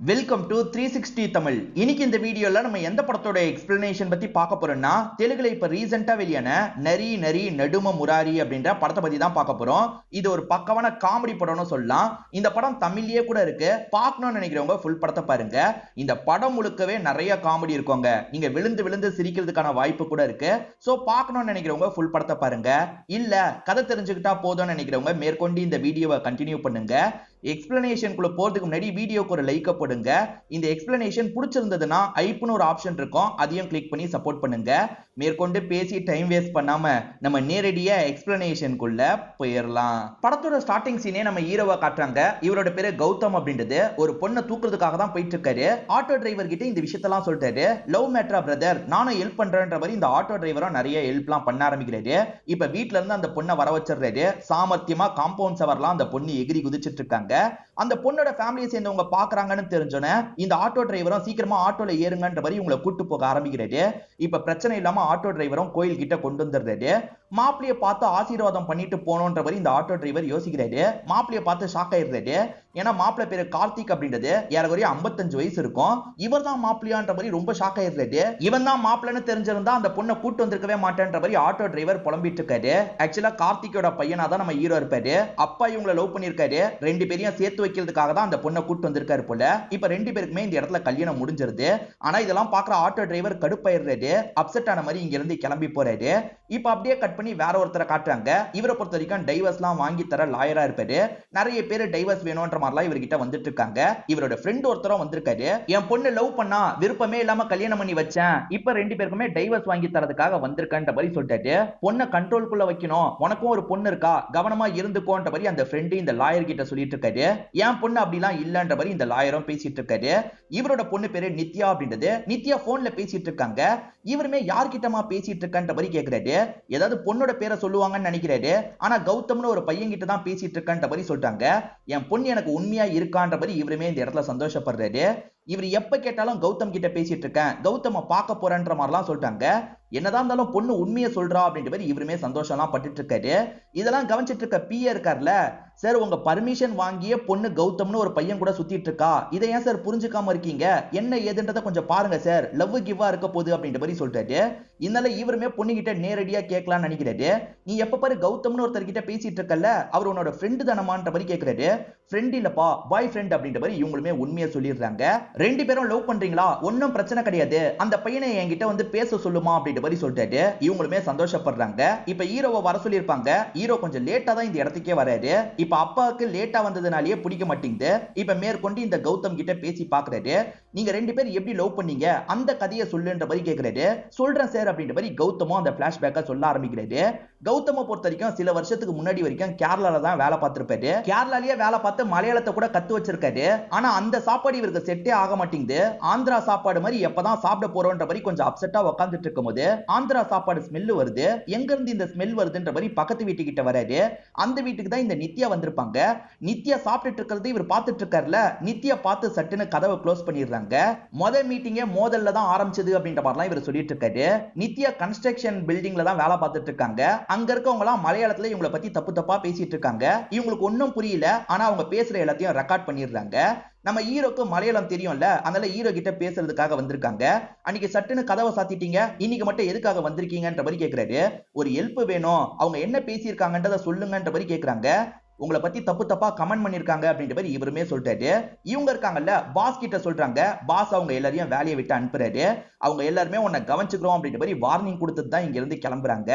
Welcome to 360 Tamil. இன்னைக்கு இந்த வீடியோல நம்ம எந்த படத்தோட எக்ஸ்பிளனேஷன் பத்தி பார்க்க போறோம்னா, தெலுங்குல இப்ப ரீசெண்டா வெளியான நரி நரி நடும முராரி அப்படின்ற படத்தை பத்தி தான் பார்க்க போறோம். இது ஒரு பக்கவான காமெடி படம்னு சொல்லலாம். இந்த படம் தமிழ்லயே கூட இருக்கு. பார்க்கணும்னு நினைக்கிறவங்க ஃபுல் படத்தை பாருங்க. இந்த படம் முழுக்கவே நிறைய காமெடி இருக்குங்க. நீங்க விழுந்து விழுந்து சிரிக்கிறதுக்கான வாய்ப்பு கூட இருக்கு. சோ பார்க்கணும்னு நினைக்கிறவங்க ஃபுல் படத்தை பாருங்க. இல்ல கதை தெரிஞ்சுக்கிட்டா போதும்னு நினைக்கிறவங்க மேற்கொண்டு இந்த வீடியோவை கண்டினியூ பண்ணுங்க. எக்ஸ்பிளனேஷனுக்குள்ள போறதுக்கு முன்னாடி வீடியோக்கு ஒரு லைக் போடுங்க. இந்த எக்ஸ்பிளனேஷன் பிடிச்சிருந்ததுன்னா ஐப்னு ஒரு ஆப்ஷன் இருக்கும், அதையும் கிளிக் பண்ணி சப்போர்ட் பண்ணுங்க. மேற்கொண்டு பேசி டைம் வேஸ்ட் பண்ணாம நம்ம நேரடியா எக்ஸ்பிளனேஷனுக்குள்ள போயிடலாம். படத்தோட ஸ்டார்டிங் சீனே நம்ம ஹீரோவை காட்டுறாங்க. இவரோட பேரு கௌதம் அப்படின்றது. ஒரு பொண்ணை தூக்குறதுக்காக தான் போயிட்டு இருக்காரு. ஆட்டோ டிரைவர் கிட்ட இந்த விஷயத்தெல்லாம் சொல்லிட்டாரு. லவ் மேட்ரா பிரதர், நானும் ஹெல்ப் பண்றேன்ற மாதிரி இந்த ஆட்டோ டிரைவரும் நிறைய ஹெல்ப்லாம் பண்ண ஆரம்பிக்கிறாரு. இப்ப வீட்ல இருந்து அந்த பொண்ணை வர வச்சிடுறாரு. சாமர்த்தியமா காம்பவுண்ட் சவர்லாம் அந்த பொண்ணு எகிரி குதிச்சிட்டு இருக்காங்க. அந்த பொண்ணோட ஃபேமிலியை சேர்ந்தவங்க பாக்குறாங்கன்னு தெரிஞ்சோன்னே இந்த ஆட்டோ டிரைவரும் சீக்கிரமா ஆட்டோல ஏறுங்கன்ற மாதிரி உங்களை கூட்டு போக ஆரம்பிக்கிறாரு. இப்ப பிரச்சனை இல்லாம ஆட்டோ டிரைவரும் கோயில் கிட்ட கொண்டு வந்துடுறாரு. மாப்பிளைய பார்த்து ஆசீர்வாதம் பண்ணிட்டு போனோன்ற மாதிரி இந்த ஆட்டோ டிரைவர் யோசிக்கிறாரு. மாப்பிளைய பார்த்து ஷாக் ஆயிடுறாரு. ஏன்னா மாப்பிளை பேரு கார்த்திக் அப்படின்றது ஏறக்குறைய 55 வயசு இருக்கும். இவர் தான் மாப்பிளையான்ற மாதிரி ரொம்ப ஷாக் ஆயிடுறாரு. இவன் தான் மாப்பிளைன்னு தெரிஞ்சிருந்தா அந்த பொண்ணை கூட்டு வந்திருக்கவே மாட்டேன்ற மாதிரி ஆட்டோ டிரைவர் புலம்பிட்டு இருக்காரு. ஆக்சுவலா கார்த்திகோட பையனா தான் நம்ம ஹீரோ இருப்பாரு. அப்பா இவங்களை லவ் பண்ணிருக்காரு. ரெண்டு பேரையும் சேர்த்து வைக்கிறதுக்காக தான் அந்த பொண்ணை கூட்டு வந்திருக்காரு போல. இப்ப ரெண்டு பேருக்குமே இந்த இடத்துல கல்யாணம் முடிஞ்சிருது. ஆனா இதெல்லாம் பாக்குற ஆட்டோ டிரைவர் கடுப்பாயிடுறாரு. அப்செட் ஆன மாதிரி இங்க இருந்து கிளம்பி போறாரு. இப்ப அப்படியே கட் பண்ணி வேற ஒருத்தரை காட்டுறாங்க. இவரை பொறுத்த வரைக்கும் டைவர்ஸ் எல்லாம் வாங்கி தர லாயரா இருப்பாரு. நிறைய பேர் டைவர்ஸ் வேணும்ன்ற மாதிரிலாம் இவர்கிட்ட வந்துட்டு இருக்காங்க. இவரோட ஃப்ரெண்ட் ஒருத்தரும் வந்திருக்காரு. என் பொண்ணு லவ் பண்ணா விருப்பமே இல்லாம கல்யாணம் பண்ணி வச்சேன். இப்ப ரெண்டு பேருக்குமே டைவர்ஸ் வாங்கி தரதுக்காக வந்திருக்கன்ற மாதிரி சொல்லிட்டாரு. பொண்ணை கண்ட்ரோல்குள்ள வைக்கணும், உனக்கும் ஒரு பொண்ணு இருக்கா, கவனமா இருந்துக்கோன்ற மாதிரி அந்த ஃப்ரெண்ட் இந்த லாயர் கிட்ட சொல்லிட்டு இருக்காரு. என் பொண்ணு அப்படிலாம் இல்லன்ற மாதிரி இந்த லாயரும் பேசிட்டு இருக்காரு. இவரோட பொண்ணு பேரு நித்யா அப்படின்றது. நித்யா போன்ல பேசிட்டு இருக்காங்க. இவருமே யார்கிட்டமா பேசிட்டு இருக்கன்ற மாதிரி கேக்குறாரு. ஏதாவது பொண்ணோட பேரை சொல்லுவாங்கன்னு நினைக்கிறாரு. ஆனா கௌதம்னு ஒரு பையன் கிட்ட தான் பேசிட்டு இருக்கன்ற மாதிரி சொல்லிட்டாங்க. என் பொண்ணு எனக்கு உண்மையா இருக்கான்ற மாதிரி இவருமே இந்த இடத்துல சந்தோஷப்படுறாரு. இவர் எப்ப கேட்டாலும் கௌதம் கிட்ட பேசிட்டு இருக்கேன், கௌதம பார்க்க போறேன்ற மாதிரிலாம் சொல்லிட்டாங்க. என்னதான் இருந்தாலும் பொண்ணு உண்மையை சொல்றா அப்படின்ற மாதிரி இவருமே சந்தோஷம் எல்லாம் பட்டுட்டு இருக்காரு. இதெல்லாம் கவனிச்சிட்டு இருக்க பிஏ இருக்கார்ல, சார் உங்க பர்மிஷன் வாங்கிய பொண்ணு கௌதம்னு ஒரு பையன் கூட சுத்திட்டு இருக்கா, இதை ஏன் சார் புரிஞ்சுக்காம இருக்கீங்க, என்ன ஏதுன்றத கொஞ்சம் பாருங்க சார், லவ் கிவ்வா இருக்க போகுது அப்படின்ற மாதிரி சொல்லிட்டாரு. இதனால இவருமே பொண்ணு கிட்ட நேரடியா கேட்கலாம்னு நினைக்கிறாரு. நீ எப்ப பாரு கௌதம்னு ஒருத்தர் கிட்ட பேசிட்டு இருக்கல, அவர் உன்னோட ஃப்ரெண்டு தானமான்ற மாதிரி கேட்கிறாரு. ஃப்ரெண்ட் இல்லப்பா, பாய் ஃப்ரெண்ட் அப்படின்ற மாதிரி இவங்களுமே உண்மையை சொல்லிடுறாங்க. ரெண்டு பேரும் லவ் பண்றீங்களா, ஒன்னும் பிரச்சனை கிடையாது, அந்த பையனை என்கிட்ட வந்து பேச சொல்லுமா அப்படின்ற மாதிரி சொல்லிட்டாரு. இவங்களுமே சந்தோஷப்படுறாங்க. இப்ப ஹீரோவை வர சொல்லியிருப்பாங்க. ஹீரோ கொஞ்சம் லேட்டா தான் இந்த இடத்துக்கே வராரு. இப்ப அப்பாவுக்கு லேட்டா வந்ததுனாலேயே பிடிக்க மாட்டேங்குது. இப்ப மேற்கொண்டு இந்த கௌதம் கிட்ட பேசி பாக்குறாரு. நீங்க ரெண்டு பேரும் எப்படி லவ் பண்ணீங்க அந்த கதையை சொல்லுன்ற மாதிரி கேக்குறாரு. சொல்றேன் சார் அப்படின்ற மாதிரி கௌதமும் அந்த பிளாஷ்பேக்கை சொல்ல ஆரம்பிக்கிறாரு. கௌதம பொறுத்த வரைக்கும் சில வருஷத்துக்கு முன்னாடி வரைக்கும் கேரளால தான் வேலை பார்த்திருப்பாரு. கேரளாலேயே வேலை பார்த்து மலையாளத்தை கூட கத்து வச்சிருக்காரு. ஆனா அந்த சாப்பாடு இவருக்கு செட்டே ஆக மாட்டேங்குது. ஆந்திரா சாப்பாடு மாதிரி எப்பதான் சாப்பிட போறோன்ற மாதிரி கொஞ்சம் அப்செட்டா உட்காந்துட்டு இருக்கும் போது ஆந்திரா சாப்பாடு ஸ்மெல் வருது. எங்க இருந்து இந்த ஸ்மெல் வருதுன்ற மாதிரி பக்கத்து வீட்டுக்கிட்ட வராரு. அந்த வீட்டுக்கு தான் இந்த நித்யா வந்திருப்பாங்க. நித்யா சாப்பிட்டுட்டு இருக்கிறது இவர் பார்த்துட்டு இருக்காருல. நித்யா பார்த்து சட்டுன்னு கதவை க்ளோஸ் பண்ணிடுறாங்க. முதல் மீட்டிங்கே மோதல்ல தான் ஆரம்பிச்சது அப்படின்ற மாதிரிலாம் இவர் சொல்லிட்டு இருக்காரு. நித்யா கன்ஸ்ட்ரக்ஷன் பில்டிங்ல தான் வேலை பார்த்துட்டு இருக்காங்க. அங்க இருக்கவங்க எல்லாம் மலையாளத்துல இவங்களை பத்தி தப்பு தப்பா பேசிட்டு இருக்காங்க. இவங்களுக்கு ஒன்னும் புரியல. ஆனா அவங்க பேசுற எல்லாத்தையும் ரெக்கார்ட் பண்ணிடுறாங்க. நம்ம ஹீரோக்கு மலையாளம் தெரியும்ல, அதனால ஹீரோ கிட்ட பேசுறதுக்காக வந்திருக்காங்க. அன்னைக்கு சட்டுன்னு கதவை சாத்திட்டீங்க, இன்னைக்கு மட்டும் எதுக்காக வந்திருக்கீங்கன்ற மாதிரி கேக்குறாரு. ஒரு ஹெல்ப் வேணும், அவங்க என்ன பேசியிருக்காங்கன்றத சொல்லுங்கன்ற மாதிரி கேக்குறாங்க. உங்களை பத்தி தப்பு தப்பா கமெண்ட் பண்ணிருக்காங்க அப்படின்ற மாதிரி இவருமே சொல்லிட்டாரு. இவங்க இருக்காங்கல்ல பாஸ் கிட்ட சொல்றாங்க. பாஸ் அவங்க எல்லாரையும் வேலையை விட்டு அனுப்புறாரு. அவங்க எல்லாருமே உன்னை கவனிச்சுக்கிறோம் அப்படின்ற மாதிரி வார்னிங் கொடுத்துட்டு தான் இங்க இருந்து கிளம்புறாங்க.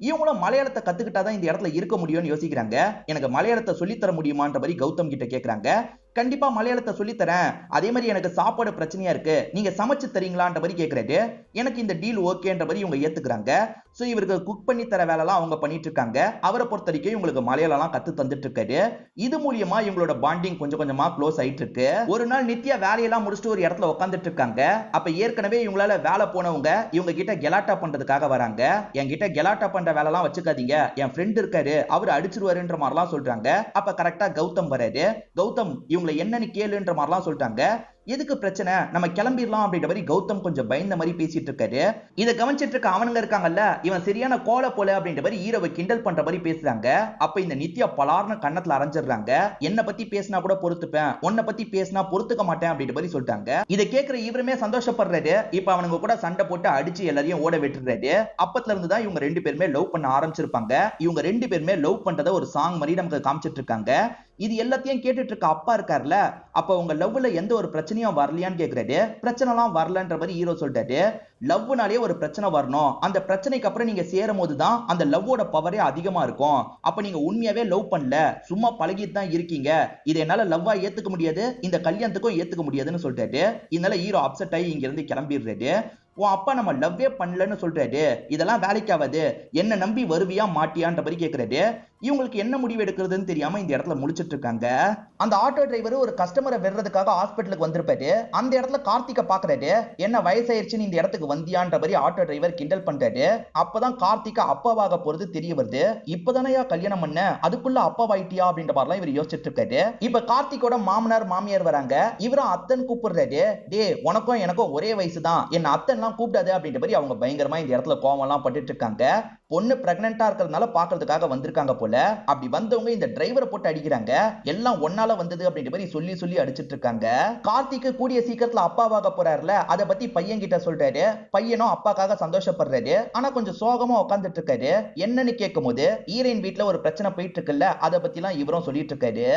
இவங்களும் மலையாளத்தை கத்துக்கிட்டாதான் இந்த இடத்துல இருக்க முடியும்னு யோசிக்கிறாங்க. எனக்கு மலையாளத்தை சொல்லித்தர முடியுமான்ற மாதிரி கௌதம் கிட்ட கேக்குறாங்க. கண்டிப்பா மலையாளத்தை சொல்லித்தரேன், அதே மாதிரி எனக்கு சாப்பாடு பிரச்சனையா இருக்கு, நீங்க சமைச்சு தரீங்களான்ற மாதிரி கேக்குறாரு. எனக்கு இந்த டீல் ஓகேன்ற மாதிரி இவங்க ஏத்துக்கிறாங்க. சோ இவருக்கு குக் பண்ணி தர வேலைலாம் அவங்க பண்ணிட்டு இருக்காங்க. அவரை பொறுத்த வரைக்கும் இவங்களுக்கு மலையாளம் கத்து தந்துட்டு இருக்காரு. இது மூலியமா இவங்களோட பாண்டிங் கொஞ்சம் கொஞ்சமா க்ளோஸ் ஆயிட்டு இருக்கு. ஒரு நாள் நித்யா வேலையெல்லாம் முடிச்சுட்டு ஒரு இடத்துல உட்காந்துட்டு இருக்காங்க. அப்ப ஏற்கனவே இவங்களால வேலை போனவங்க இவங்க கிட்ட கெலாட்டா பண்றதுக்காக வராங்க. என்கிட்ட கெலாட்டா பண்ற வேலைலாம் வச்சுக்காதீங்க, என் ஃப்ரெண்ட் இருக்காரு, அவர் அடிச்சிருவாருன்ற மாதிரிலாம் சொல்றாங்க. அப்ப கரெக்டா கௌதம் வராரு. கௌதம் இவங்களை என்னன்னு கேளுன்ற மாதிரிலாம் சொல்லிட்டாங்க. எதுக்கு பிரச்சனை, நம்ம கிளம்பிடலாம் அப்படின்ற மாதிரி கௌதம் கொஞ்சம் பயந்த மாதிரி பேசிட்டு இருக்காரு. இதை கவனிச்சிட்டு இருக்க அவனுங்க இருக்காங்கல்ல, இவன் சரியான கோல போல அப்படின்ற மாதிரி ஹீரோவை கிண்டல் பண்ற மாதிரி பேசுறாங்க. அப்ப இந்த நித்யா பலார்னு கண்ணத்துல அரைஞ்சிடுறாங்க. என்ன பத்தி பேசினா கூட பொறுத்துப்பேன், உன்னை பத்தி பேசினா பொறுத்துக்க மாட்டேன் அப்படின்ற மாதிரி சொல்லிட்டாங்க. இதை கேட்கிற இவருமே சந்தோஷப்படுறாரு. இப்ப அவனுங்க கூட சண்டை போட்டு அடிச்சு எல்லாரையும் ஓட விட்டுறாரு. அப்பத்துல இருந்து தான் இவங்க ரெண்டு பேருமே லவ் பண்ண ஆரம்பிச்சிருப்பாங்க. இவங்க ரெண்டு பேருமே லவ் பண்றத ஒரு சாங் மாதிரி நமக்கு காமிச்சிட்டு இருக்காங்க. இது எல்லாத்தையும் கேட்டுட்டு இருக்க அப்பா இருக்காருல, அப்ப உங்க லவ்ல எந்த ஒரு பிரச்சனையும் வரலையான்னு கேக்குறாரு. பிரச்சனைலாம் வரலன்ற மாதிரி ஹீரோ சொல்லிட்டாரு. லவ்னாலே ஒரு பிரச்சனை வரணும், அந்த பிரச்சனைக்கு அப்புறம் நீங்க சேரும் போதுதான் அந்த லவ்வோட பவரே அதிகமா இருக்கும். அப்ப நீங்க உண்மையாவே லவ் பண்ணல, சும்மா பழகிட்டு தான் இருக்கீங்க. இதை என்னால லவ்வா ஏத்துக்க முடியாது, இந்த கல்யாணத்துக்கும் ஏத்துக்க முடியாதுன்னு சொல்லிட்டாரு. இதனால ஹீரோ அப்செட் ஆகி இங்க இருந்து கிளம்பிடுறாரு. உன் அப்பா நம்ம லவ்வே பண்ணலன்னு சொல்றாரு, இதெல்லாம் வேலைக்காவது, என்ன நம்பி வருவியா மாட்டியான்ற மாதிரி கேக்குறாரு. இவங்களுக்கு என்ன முடிவு எடுக்கிறதுன்னு தெரியாம இந்த இடத்துல முடிச்சிட்டு இருக்காங்க. அந்த ஆட்டோ டிரைவர் ஒரு கஸ்டமரை வெறதுக்காக ஹாஸ்பிட்டலுக்கு வந்திருப்பாரு. அந்த இடத்துல கார்த்திகை பாக்குறாரு. என்ன வயசாயிருச்சுன்னு இந்த இடத்துக்கு வந்தியான்ற மாதிரி ஆட்டோ டிரைவர் கிண்டல் பண்றாரு. அப்பதான் கார்த்திகா அப்பாவாக போறது தெரிய வருது. இப்பதானயா கல்யாணம் பண்ண, அதுக்குள்ள அப்பாவாயிட்டியா அப்படின்ற மாதிரிலாம் இவர் யோசிச்சுட்டு இருக்காரு. இப்ப கார்த்திகோட மாமனார் மாமியார் வராங்க. இவரும் அத்தன் கூப்பிடுறாரு. டே, உனக்கும் எனக்கும் ஒரே வயசு தான், என்ன அத்தன் கூப்பிடாது அப்படின்ற மாதிரி அவங்க பயங்கரமா இந்த இடத்துல கோவம் எல்லாம் பட்டுட்டு இருக்காங்க. பொண்ணு பிரெக்னெண்டா இருக்கிறதுனால பாக்குறதுக்காக வந்திருக்காங்க போல. அப்படி வந்தவங்க இந்த டிரைவரை போட்டு அடிக்கிறாங்க. எல்லாம் ஒன்னால வந்தது அப்படின்ற மாதிரி சொல்லி சொல்லி அடிச்சிட்டு இருக்காங்க. கார்த்திக்கு கூடிய சீக்கிரத்துல அப்பாவாக போறாருல, அதை பத்தி பையன் கிட்ட சொல்றாரு. பையனும் அப்பாக்காக சந்தோஷப்படுறாரு. ஆனா கொஞ்சம் சோகமா உட்காந்துட்டு இருக்காரு. என்னன்னு கேட்கும் போது ஹீரோயின் வீட்டுல ஒரு பிரச்சனை போயிட்டு இருக்குல்ல, அதை பத்தி எல்லாம் இவரும் சொல்லிட்டு இருக்காரு.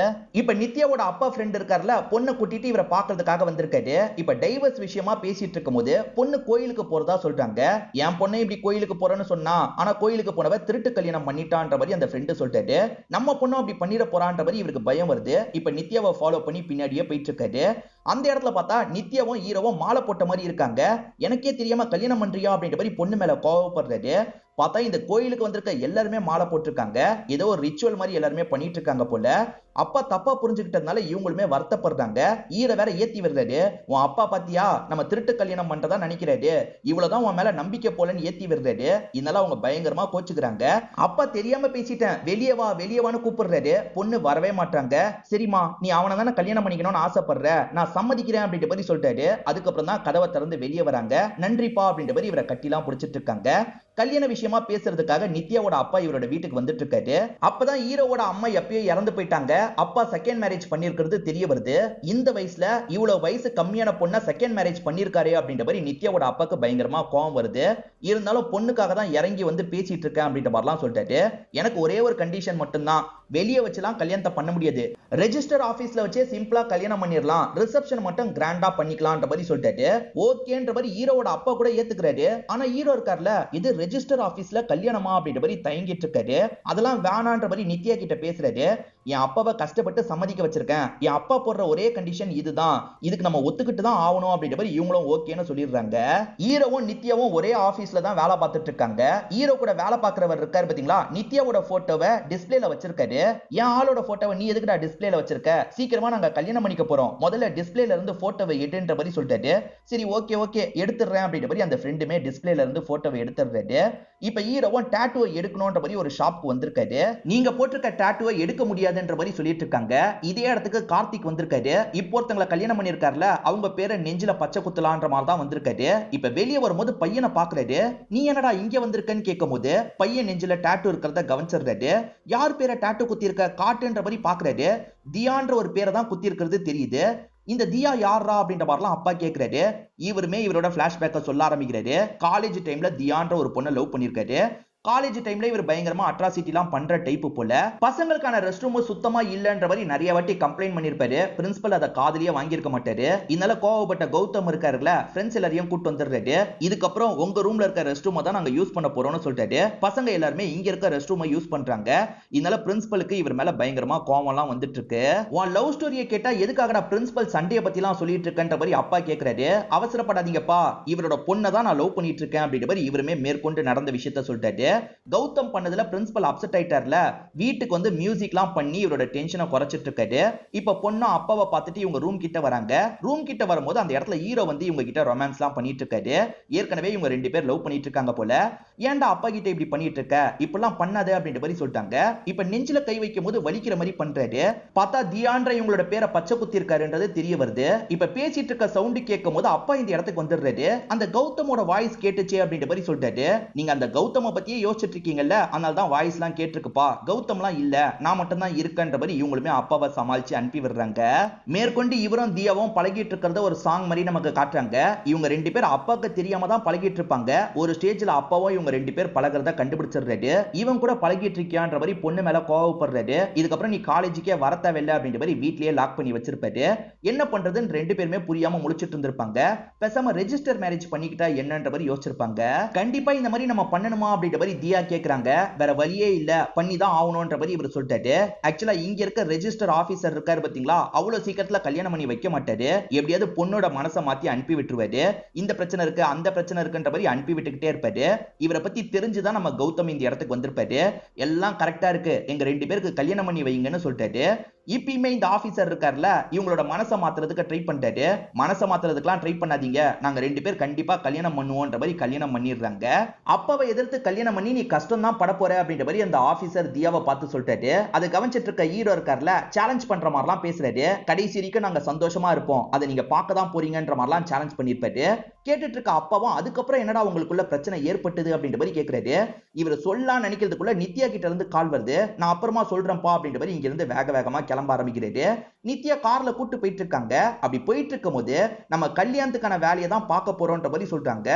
இப்ப நித்யாவோட அப்பா ஃப்ரெண்ட் இருக்காருல, பொண்ணை கூட்டிட்டு இவரை பாக்குறதுக்காக வந்திருக்காரு. இப்ப டைவர்ஸ் விஷயமா பேசிட்டு இருக்கும் போது பொண்ணு கோயிலுக்கு போறதா சொல்றாங்க. என் பொண்ணை இப்படி கோயிலுக்கு போறேன்னு சொன்னா, ஆனா கோயிலுக்கு போனவ திருட்டு கல்யாணம் பண்ணிட்டான்ற மாதிரி அந்த ஃப்ரெண்ட் சொல்லிட்டாரு. நம்ம பொண்ணும் அப்படி பண்ணிட போறான்ற மாதிரி இவருக்கு பயம் வருது. இப்ப நித்யாவை ஃபாலோ பண்ணி பின்னாடியே போயிட்டு இருக்காரு. அந்த இடத்துல பார்த்தா நித்யாவும் ஹீரோவும் மாலை போட்ட மாதிரி இருக்காங்க. எனக்கே தெரியாம கல்யாணம் பண்றியா அப்படின்ற மாதிரி பொண்ணு மேல கோவப்படுறாரு. பார்த்தா இந்த கோயிலுக்கு வந்திருக்க எல்லாருமே மாலை போட்டிருக்காங்க. ஏதோ ஒரு ரிச்சுவல் மாதிரி எல்லாருமே பண்ணிட்டு இருக்காங்க போல. அப்பா தப்பா புரிஞ்சுக்கிட்டதுனால இவங்களுமே வருத்தப்படுறாங்க. ஈர வேற ஏத்தி விடுறாரு. உன் அப்பா பாத்தியா நம்ம திருட்டு கல்யாணம் பண்றதா நினைக்கிறாரு, இவ்வளவுதான் உன் மேல நம்பிக்கை போலன்னு ஏத்தி விடுறாரு. இதனால அவங்க பயங்கரமா கோச்சுக்கிறாங்க. அப்பா தெரியாம பேசிட்டேன், வெளியே வா வெளியேவான்னு கூப்பிடுறாரு. பொண்ணு வரவே மாட்டாங்க. சரிமா, நீ அவனை தானே கல்யாணம் பண்ணிக்கணும்னு ஆசைப்படுற, நான் சம்மதிக்கிறேன் அப்படின்ற மாதிரி சொல்லிட்டாரு. அதுக்கப்புறம் தான் கதவை திறந்து வெளியே வராங்க. நன்றிப்பா அப்படின்ற மாதிரி இவரை கட்டிலாம் பிடிச்சிட்டு இருக்காங்க. கல்யாண விஷயமா பேசுறதுக்காக நித்யாவோட அப்பா இவரோட வீட்டுக்கு வந்துட்டு இருக்காரு. அப்பதான் ஹீரோவோட அம்மா எப்பயோ இறந்து போயிட்டாங்க. அப்பா செகண்ட் மேரேஜ் பண்ணிருக்கிறது தெரிய வருது. இந்த வயசுல இவ்வளவு வயசு கம்மியான பொண்ணை செகண்ட் மேரேஜ் பண்ணிருக்காரு அப்படின்ற மாதிரி நித்யாவோட அப்பாக்கு பயங்கரமா கோவம் வருது. இருந்தாலும் பொண்ணுக்காக தான் இறங்கி வந்து பேசிட்டு இருக்கேன் அப்படின்ற மாதிரிலாம் சொல்லிட்டாரு. எனக்கு ஒரே ஒரு கண்டிஷன் மட்டும்தான், வெளியே வச்சுலாம் கல்யாணத்தை பண்ண முடியாது, ரெஜிஸ்டர் ஆபீஸ்ல வச்சே சிம்பிளா கல்யாணம் பண்ணிடலாம், ரிசப்ஷன் மட்டும் கிராண்டா பண்ணிக்கலாம்ன்ற மாதிரி சொல்லிட்டாரு. ஓகேன்ற மாதிரி ஹீரோவோட அப்பா கூட ஏத்துக்கிறாரு. ஆனா ஹீரோ இருக்கார்ல, இது ரெஜிஸ்டர் ஆபீஸ்ல கல்யாணமா அப்படின்ற மாதிரி தயங்கிட்டு இருக்காரு. அதெல்லாம் வேணான்ற மாதிரி நித்யா கிட்ட பேசுறாரு. என் அப்பாவை கஷ்டப்பட்டு சம்மதிக்க வச்சிருக்கேன், என் அப்பா போடுற ஒரே கண்டிஷன் இதுதான், இதுக்கு நம்ம ஒத்துக்கிட்டு தான் ஆகணும் அப்படின்ற மாதிரி இவங்களும் ஓகேன்னு சொல்லிடுறாங்க. ஹீரோவும் நித்யாவும் ஒரே ஆபீஸ்ல தான் வேலை பார்த்துட்டு இருக்காங்க. ஹீரோ கூட வேலை பார்க்கிறவர் இருக்காரு பாத்தீங்களா, நித்யாவோட போட்டோவை டிஸ்பிளேல வச்சிருக்காரு. என் ஆளோட போட்டோவை நீ எதுக்குடா டிஸ்பிளேல வச்சிருக்க, சீக்கிரமா நாங்க கல்யாணம் பண்ணிக்க போறோம், முதல்ல டிஸ்பிளேல இருந்து போட்டோவை எடுன்ற மாதிரி சொல்லிட்டாரு. சரி ஓகே ஓகே எடுத்துறேன் அப்படின்ற மாதிரி அந்த ஃப்ரெண்டுமே டிஸ்பிளேல இருந்து போட்டோவை எடுத்துறாரு. இப்ப ஹீரோவும் டாட்டூவை எடுக்கணும்ன்ற மாதிரி ஒரு ஷாப்க்கு வந்திருக்காரு. நீங்க போட்டிருக்க டாட்டூவை எடுக்க முடியாதுன்ற மாதிரி சொல்லிட்டு இருக்காங்க. இதே இடத்துக்கு கார்த்திக் வந்திருக்காரு. இப்போ ஒருத்தங்களை கல்யாணம் பண்ணிருக்காருல, அவங்க பேரை நெஞ்சில பச்சை குத்தலான்ற மாதிரி தான் வந்திருக்காரு. இப்ப வெளியே வரும்போது பையனை பாக்குறாரு. நீ என்னடா இங்க வந்திருக்கன்னு கேட்கும் போது பையன் நெஞ்சில டாட்டூ இருக்கிறத கவனிச்சிடுறாரு. யார் பேரை டாட்டூ குத்தி இருக்க காட்டுன்ற மாதிரி பாக்குறாரு. தியான்ற ஒரு பேரை தான் குத்தி இருக்கிறது தெரியுது. இந்த தியா யாரா அப்படின்ற மாதிரிலாம் அப்பா கேட்கிறாரு. இவருமே இவரோட பிளாஷ்பேக்கை சொல்ல ஆரம்பிக்கிறாரு. காலேஜ் டைம்ல தியான்ற ஒரு பொண்ணை லவ் பண்ணிருக்காரு. காலேஜ் டைம்ல இவர் பயங்கரமா அட்ராசிட்டி எல்லாம் பண்ற டைப் போல. பசங்களுக்கான ரெஸ்ட் ரூம் சுத்தமா இல்லன்ற மாதிரி நிறைய வாட்டி கம்ப்ளைண்ட் பண்ணிருப்பாரு. பிரின்சிபல் அதை காதலியா வாங்கியிருக்க மாட்டாரு. இதனால கோவப்பட்ட கௌதம் இருக்காருல்ல, ஃப்ரெண்ட்ஸ் எல்லாரையும் கூட்டு வந்துடுறாரு. இதுக்கப்புறம் உங்க ரூம்ல இருக்க ரெஸ்ட் ரூம் தான் நாங்க யூஸ் பண்ண போறோம்னு சொல்லிட்டாரு. பசங்க எல்லாருமே இங்க இருக்க ரெஸ்ட் ரூமை யூஸ் பண்றாங்க. இதனால பிரின்சிபலுக்கு இவர் மேல பயங்கரமா கோவம் எல்லாம் வந்துட்டு இருக்கு. உன் லவ் ஸ்டோரியை கேட்டா எதுக்காகடா பிரின்சிபல் சண்டையை பத்தி எல்லாம் சொல்லிட்டு இருக்கன்ற மாதிரி அப்பா கேட்கிறாரு. அவசரப்படாதீங்கப்பா, இவரோட பொண்ணை தான் நான் லவ் பண்ணிட்டு இருக்கேன் அப்படின்ற மாதிரி இவருமே மேற்கொண்டு நடந்த விஷயத்த சொல்லிட்டாரு. கௌதம் பண்ணதுல பிரின்சிபல் அப்செட் ஆயிட்டார்ல, வீட்டுக்கு வந்து மியூசிக்லாம் பண்ணி இவரோட டென்ஷனை குறைச்சிட்டு இருக்காரு. இப்ப பொண்ணு அப்பாவை பார்த்துட்டு இவங்க ரூம் கிட்ட வராங்க. ரூம் கிட்ட வரும்போது அந்த இடத்துல ஹீரோ வந்து இவங்க கிட்ட ரொமான்ஸ்லாம் பண்ணிட்டு இருக்காரு. ஏற்கனவே இவங்க 2 பேர் லவ் பண்ணிட்டு இருக்காங்க போல. ஏன்டா அப்பா கிட்ட இப்படி பண்ணிட்டு இருக்க, இப்பெல்லாம் பண்ணாத அப்படின்ற மாதிரி சொல்லிட்டாங்க. இப்ப நெஞ்சில கை வைக்கும் போது வலிக்கிற மாதிரி பண்றாரு. பார்த்தா தியான்ற இவங்களோட பேரை பச்சை குத்தி இருக்காருன்றது தெரிய வருது. இப்ப பேசிட்டு இருக்க சவுண்ட் கேட்கும் போது அப்பா இந்த இடத்துக்கு வந்துடுறாரு. அந்த கௌதமோட வாய்ஸ் கேட்டுச்சு அப்படின்ற மாதிரி சொல்லிட்டாரு. நீங்க அந்த கௌதம பத்தியே யோசிச்சுட்டு இருக்கீங்கல்ல, அதனால தான் வாய்ஸ் எல்லாம் கேட்டிருக்குப்பா, கௌதம்லாம் இல்ல, நான் மட்டும் தான் இருக்கன்ற மாதிரி இவங்களுமே அப்பாவை சமாளிச்சு அனுப்பி விடுறாங்க. மேற்கொண்டு இவரும் தியாவும் பழகிட்டு இருக்கிறத ஒரு சாங் மாதிரி நமக்கு காட்டுறாங்க. இவங்க 2 பேர் அப்பாவுக்கு தெரியாம தான் பழகிட்டு இருப்பாங்க. ஒரு ஸ்டேஜ்ல அப்பாவும் இவங்க 2 பேர் பழகிறத கண்டுபிடிச்சிடுறாரு. இவன் கூட பழகிட்டு இருக்கியான்ற மாதிரி பொண்ணு மேல கோவப்படுறாரு. இதுக்கப்புறம் நீ காலேஜுக்கே வர தேவையில்லை அப்படின்ற மாதிரி வீட்லயே லாக் பண்ணி வச்சிருப்பாரு. என்ன பண்றதுன்னு 2 பேருமே புரியாம முழிச்சிட்டு இருந்திருப்பாங்க. பேசாம ரெஜிஸ்டர் மேரேஜ் பண்ணிக்கிட்டா என்னன்ற மாதிரி யோசிச்சிருப்பாங்க. கண்டிப்பா இந்த மாதிரி நம்ம பண்ணணுமா அப்படின்ற மாதிரி தியா கேக்குறாங்க. வேற வழியே இல்ல, பண்ணி தான் ஆகணும்ன்ற மாதிரி இவர் சொல்லிட்டாரு. ஆக்சுவலா இங்க இருக்க ரெஜிஸ்டர் ஆபீசர் இருக்காரு பாத்தீங்களா, அவ்வளவு சீக்கிரத்துல கல்யாணம் பண்ணி வைக்க மாட்டாரு. எப்படியாவது பொண்ணோட மனசை மாத்தி அனுப்பி விட்டுருவாரு. இந்த பிரச்சனை இருக்கு அந்த பிரச்சனை இருக்குன்ற மாதிரி அனுப்பி விட்டுக்கிட்டே இருப்பாரு. இவரை பத்தி தெரிஞ்சுதான் நம்ம கௌதம் இந்த இடத்துக்கு வந்திருப்பாரு. எல்லாம் கரெக்டா இருக்கு, எங்க 2 பேருக்கு கல்யாணம் பண்ணி வைங்கன்னு சொல்லிட்டாரு. இப்பயுமே இந்த ஆபீசர் இருக்கார்ல, இவங்களோட மனசை மாத்துறதுக்கு ட்ரை பண்ணிட்டாரு. மனசை மாத்துறதுக்குலாம் ட்ரை பண்ணாதீங்க, நாங்க 2 பேர் கண்டிப்பா கல்யாணம் பண்ணுவோம்ன்ற மாதிரி கல்யாணம் பண்ணிடுறாங்க. அப்பாவை எதிர்த்து கல்யாணம் பண்ணி நீ கஷ்டம் தான் பட போற அப்படின்ற மாதிரி அந்த ஆபீசர் தியாவை பார்த்து சொல்லிட்டாரு. அதை கவனிச்சிட்டு இருக்க ஹீரோ இருக்கார்ல, சேலஞ்ச் பண்ற மாதிரிலாம் பேசுறாரு. கடைசி வரைக்கும் நாங்க சந்தோஷமா இருப்போம், அதை நீங்க பார்க்க தான் போறீங்கன்ற மாதிரிலாம் சேலஞ்ச் பண்ணிருப்பாரு. கேட்டுட்டு இருக்க அப்பாவும் அதுக்கப்புறம் என்னடா உங்களுக்குள்ள பிரச்சனை ஏற்பட்டது அப்படின்ற மாதிரி கேட்கிறாரு. இவர் சொல்லலாம் நினைக்கிறதுக்குள்ள நித்யா கிட்ட இருந்து கால் வருது. நான் அப்புறமா சொல்றேன்ப்பா அப்படின்ற மாதிரி இங்க இருந்து வேக வேகமா கிளம்ப ஆரம்பிக்கிறாரு. நித்யா கார்ல கூட்டு போயிட்டு இருக்காங்க. அப்படி போயிட்டு இருக்கும் போது நம்ம கல்யாணத்துக்கான வேலையை தான் பார்க்க போறோம்ன்ற மாதிரி சொல்றாங்க.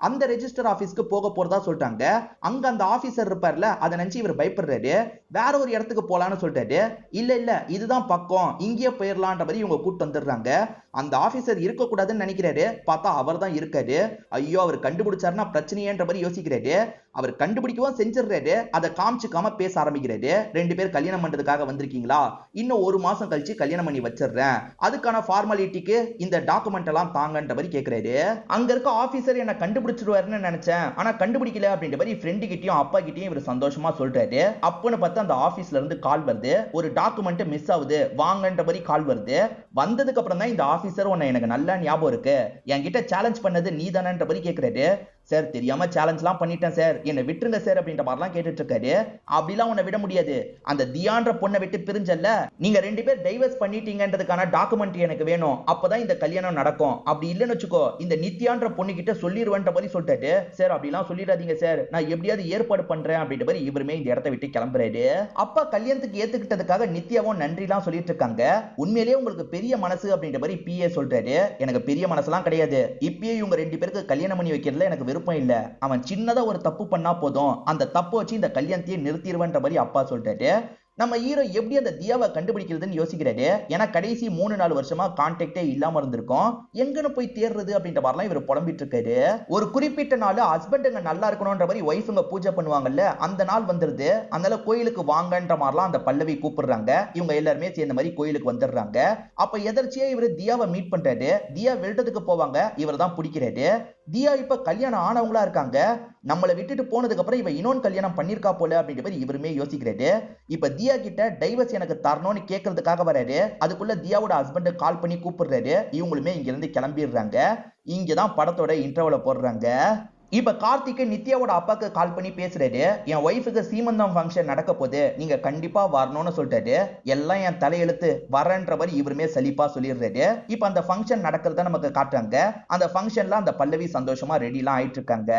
அந்த ரெஜிஸ்டர் ஆபீஸ்க்கு போக போறதா சொல்றாங்க. அங்க அந்த ஆபீசர் இருப்பார்ல, அதை நினைச்சு இவர் பயப்படுறாரு. வேற ஒரு இடத்துக்கு போலான்னு சொல்லிட்டாரு. இல்ல இல்ல இதுதான் பக்கம், இங்கேயே போயிடலான்ற மாதிரி இவங்க கூட்டு வந்துடுறாங்க. அந்த ஆபீசர் இருக்க கூடாதுன்னு நினைக்கிறாரு. பார்த்தா அவர் தான் இருக்காரு. ஐயோ, அவர் கண்டுபிடிச்சாருன்னா பிரச்சனையேன்ற மாதிரி யோசிக்கிறாரு. அவர் கண்டுபிடிக்கவும் செஞ்சிடறாரு. அதை காமிச்சுக்காம பேச ஆரம்பிக்கிறாரு. 2 பேர் கல்யாணம் பண்றதுக்காக வந்திருக்கீங்களா, இன்னும் 1 மாசம் கழிச்சு கல்யாணம் பண்ணி வச்சிடுறேன், அதுக்கான ஃபார்மாலிட்டிக்கு இந்த டாக்குமெண்ட் எல்லாம் தாங்கன்ற மாதிரி கேட்கிறாரு. அங்க இருக்க ஆபீசர் என்ன கண்டுபிடிச்சிருவாருன்னு நினைச்சேன், ஆனா கண்டுபிடிக்கல அப்படின்ற மாதிரி ஃப்ரெண்டு கிட்டயும் அப்பா கிட்டயும் இவர் சந்தோஷமா சொல்றாரு. அப்பன்னு பார்த்தா அந்த ஆபீஸ்ல இருந்து கால் வருது. ஒரு டாக்குமெண்ட் மிஸ் ஆகுது, வாங்கன்ற மாதிரி கால் வருது. வந்ததுக்கு அப்புறம் தான் இந்த ஆபீசர் உன்னை எனக்கு நல்லா ஞாபகம் இருக்கு, என்கிட்ட சேலஞ்ச் பண்ணது நீ தானன்ற மாதிரி கேட்கிறாரு. சார் தெரியாம சேலஞ்ச்லாம் பண்ணிட்டேன் சார், என்னை விட்டுருங்க சார் அப்படின்ற மாதிரிலாம் கேட்டுட்டு இருக்காரு. அப்படிலாம் உன்னை விட முடியாது, அந்த தியான்ற பொண்ணை விட்டு பிரிஞ்சல்ல, நீங்க 2 பேர் டைவர்ஸ் பண்ணிட்டீங்கன்றதுக்கான டாக்குமெண்ட் எனக்கு வேணும், அப்பதான் இந்த கல்யாணம் நடக்கும், அப்படி இல்லைன்னு வச்சுக்கோ இந்த நித்யான்ற பொண்ணு கிட்ட சொல்லிடுவேன்ற மாதிரி சொல்லிட்டாரு. சார் அப்படிலாம் சொல்லிடாதீங்க சார், நான் எப்படியாவது ஏற்பாடு பண்றேன் அப்படின்ற மாதிரி இவருமே இந்த இடத்தை விட்டு கிளம்புறாரு. அப்பா கல்யாணத்துக்கு ஏத்துக்கிட்டதுக்காக நித்யாவும் நன்றிலாம் சொல்லிட்டு இருக்காங்க. உண்மையிலேயே உங்களுக்கு பெரிய மனசு அப்படின்ற மாதிரி பிஏ சொல்றாரு. எனக்கு பெரிய மனசுலாம் கிடையாது, இப்பயே இவங்க 2 பேருக்கு கல்யாணம் பண்ணி வைக்கிறதுல எனக்கு விருப்பம் இல்ல, அவன் சின்னதா ஒரு தப்பு பண்ணா போதும், அந்த தப்பு வச்சு இந்த கல்யாணத்தையே நிறுத்திடுவேன்ற மாதிரி அப்பா சொல்லிட்டாரு. நம்ம ஹீரோ எப்படி அந்த தியாவை கண்டுபிடிக்கிறதுன்னு யோசிக்கிறாரு. ஏன்னா கடைசி 3-4 வருஷமா கான்டாக்டே இல்லாம இருந்திருக்கும், எங்கன்னு போய் தேடுறது அப்படின்ற மாதிரிலாம் இவர் புலம்பிட்டு இருக்காரு. ஒரு குறிப்பிட்ட நாள் ஹஸ்பண்டுங்க நல்லா இருக்கணும்ன்ற மாதிரி ஒய்ஃபுங்க பூஜை பண்ணுவாங்கல்ல, அந்த நாள் வந்துருது. அதனால கோயிலுக்கு வாங்கன்ற மாதிரிலாம் அந்த பல்லவி கூப்பிடுறாங்க. இவங்க எல்லாருமே சேர்ந்த மாதிரி கோயிலுக்கு வந்துடுறாங்க. அப்ப எதர்ச்சியா இவர் தியாவை மீட் பண்றாரு. தியா வெல்டத்துக்கு போவாங்க, இவர் தான் பிடிக்கிறாரு. தியா இப்ப கல்யாணம் ஆனவங்களா இருக்காங்க. நம்மளை விட்டுட்டு போனதுக்கு அப்புறம் இவ இன்னொன்று கல்யாணம் பண்ணிருக்கா போல அப்படின்ற மாதிரி இவருமே யோசிக்கிறாரு. இப்ப தியா கிட்ட டைவர்ஸ் எனக்கு தரணும்னு கேட்கறதுக்காக வராரு. அதுக்குள்ள தியாவோட ஹஸ்பண்ட் கால் பண்ணி கூப்பிடுறாரு. இவங்களுமே இங்க இருந்து கிளம்பிடுறாங்க. இங்கதான் படத்தோட இன்டர்வல போடுறாங்க. இப்ப கார்த்திக் நித்யாவோட அப்பாக்கு கால் பண்ணி பேசுறாரு. என் ஒய்ஃபுக்கு சீமந்தம் ஃபங்க்ஷன் நடக்க போது, நீங்க கண்டிப்பா வரணும்னு சொல்லிட்டாரு. எல்லாம் என் தலையெழுத்து, வரன்ற மாதிரி இவருமே சலிப்பா சொல்லிடுறாரு. இப்ப அந்த ஃபங்க்ஷன் நடக்கிறத நமக்கு காட்டுறாங்க. அந்த ஃபங்க்ஷன்ல அந்த பல்லவி சந்தோஷமா ரெடிலாம் ஆயிட்டு இருக்காங்க.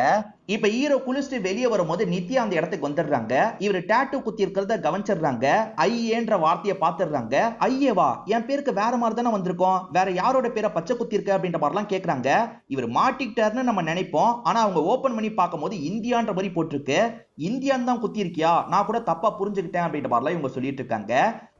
இப்ப ஹீரோ குளிச்சுட்டு வெளியே வரும்போது நித்யா அந்த இடத்துக்கு வந்துடுறாங்க. இவர் டாட்டூ குத்தி இருக்கிறத கவனிச்சிடுறாங்க. ஐயேன்ற வார்த்தையை பார்த்துடுறாங்க. ஐயேவா, என் பேருக்கு வேற மாதிரி தானே வந்திருக்கோம், வேற யாரோட பேரை பச்சை குத்தி இருக்க அப்படின்ற மாதிரிலாம் கேட்கறாங்க. இவர் மாட்டிக்கிட்டாருன்னு நம்ம நினைப்போம். ஆனா அவங்க ஓபன் பண்ணி பார்க்கும்போது இந்தியான்ற மாதிரி போட்டிருக்கு. இந்தியான் தான் குத்தி இருக்கியா, நான் கூட தப்பா புரிஞ்சுக்கிட்டேன் அப்படின்ற மாதிரிலாம் இவங்க சொல்லிட்டு இருக்காங்க.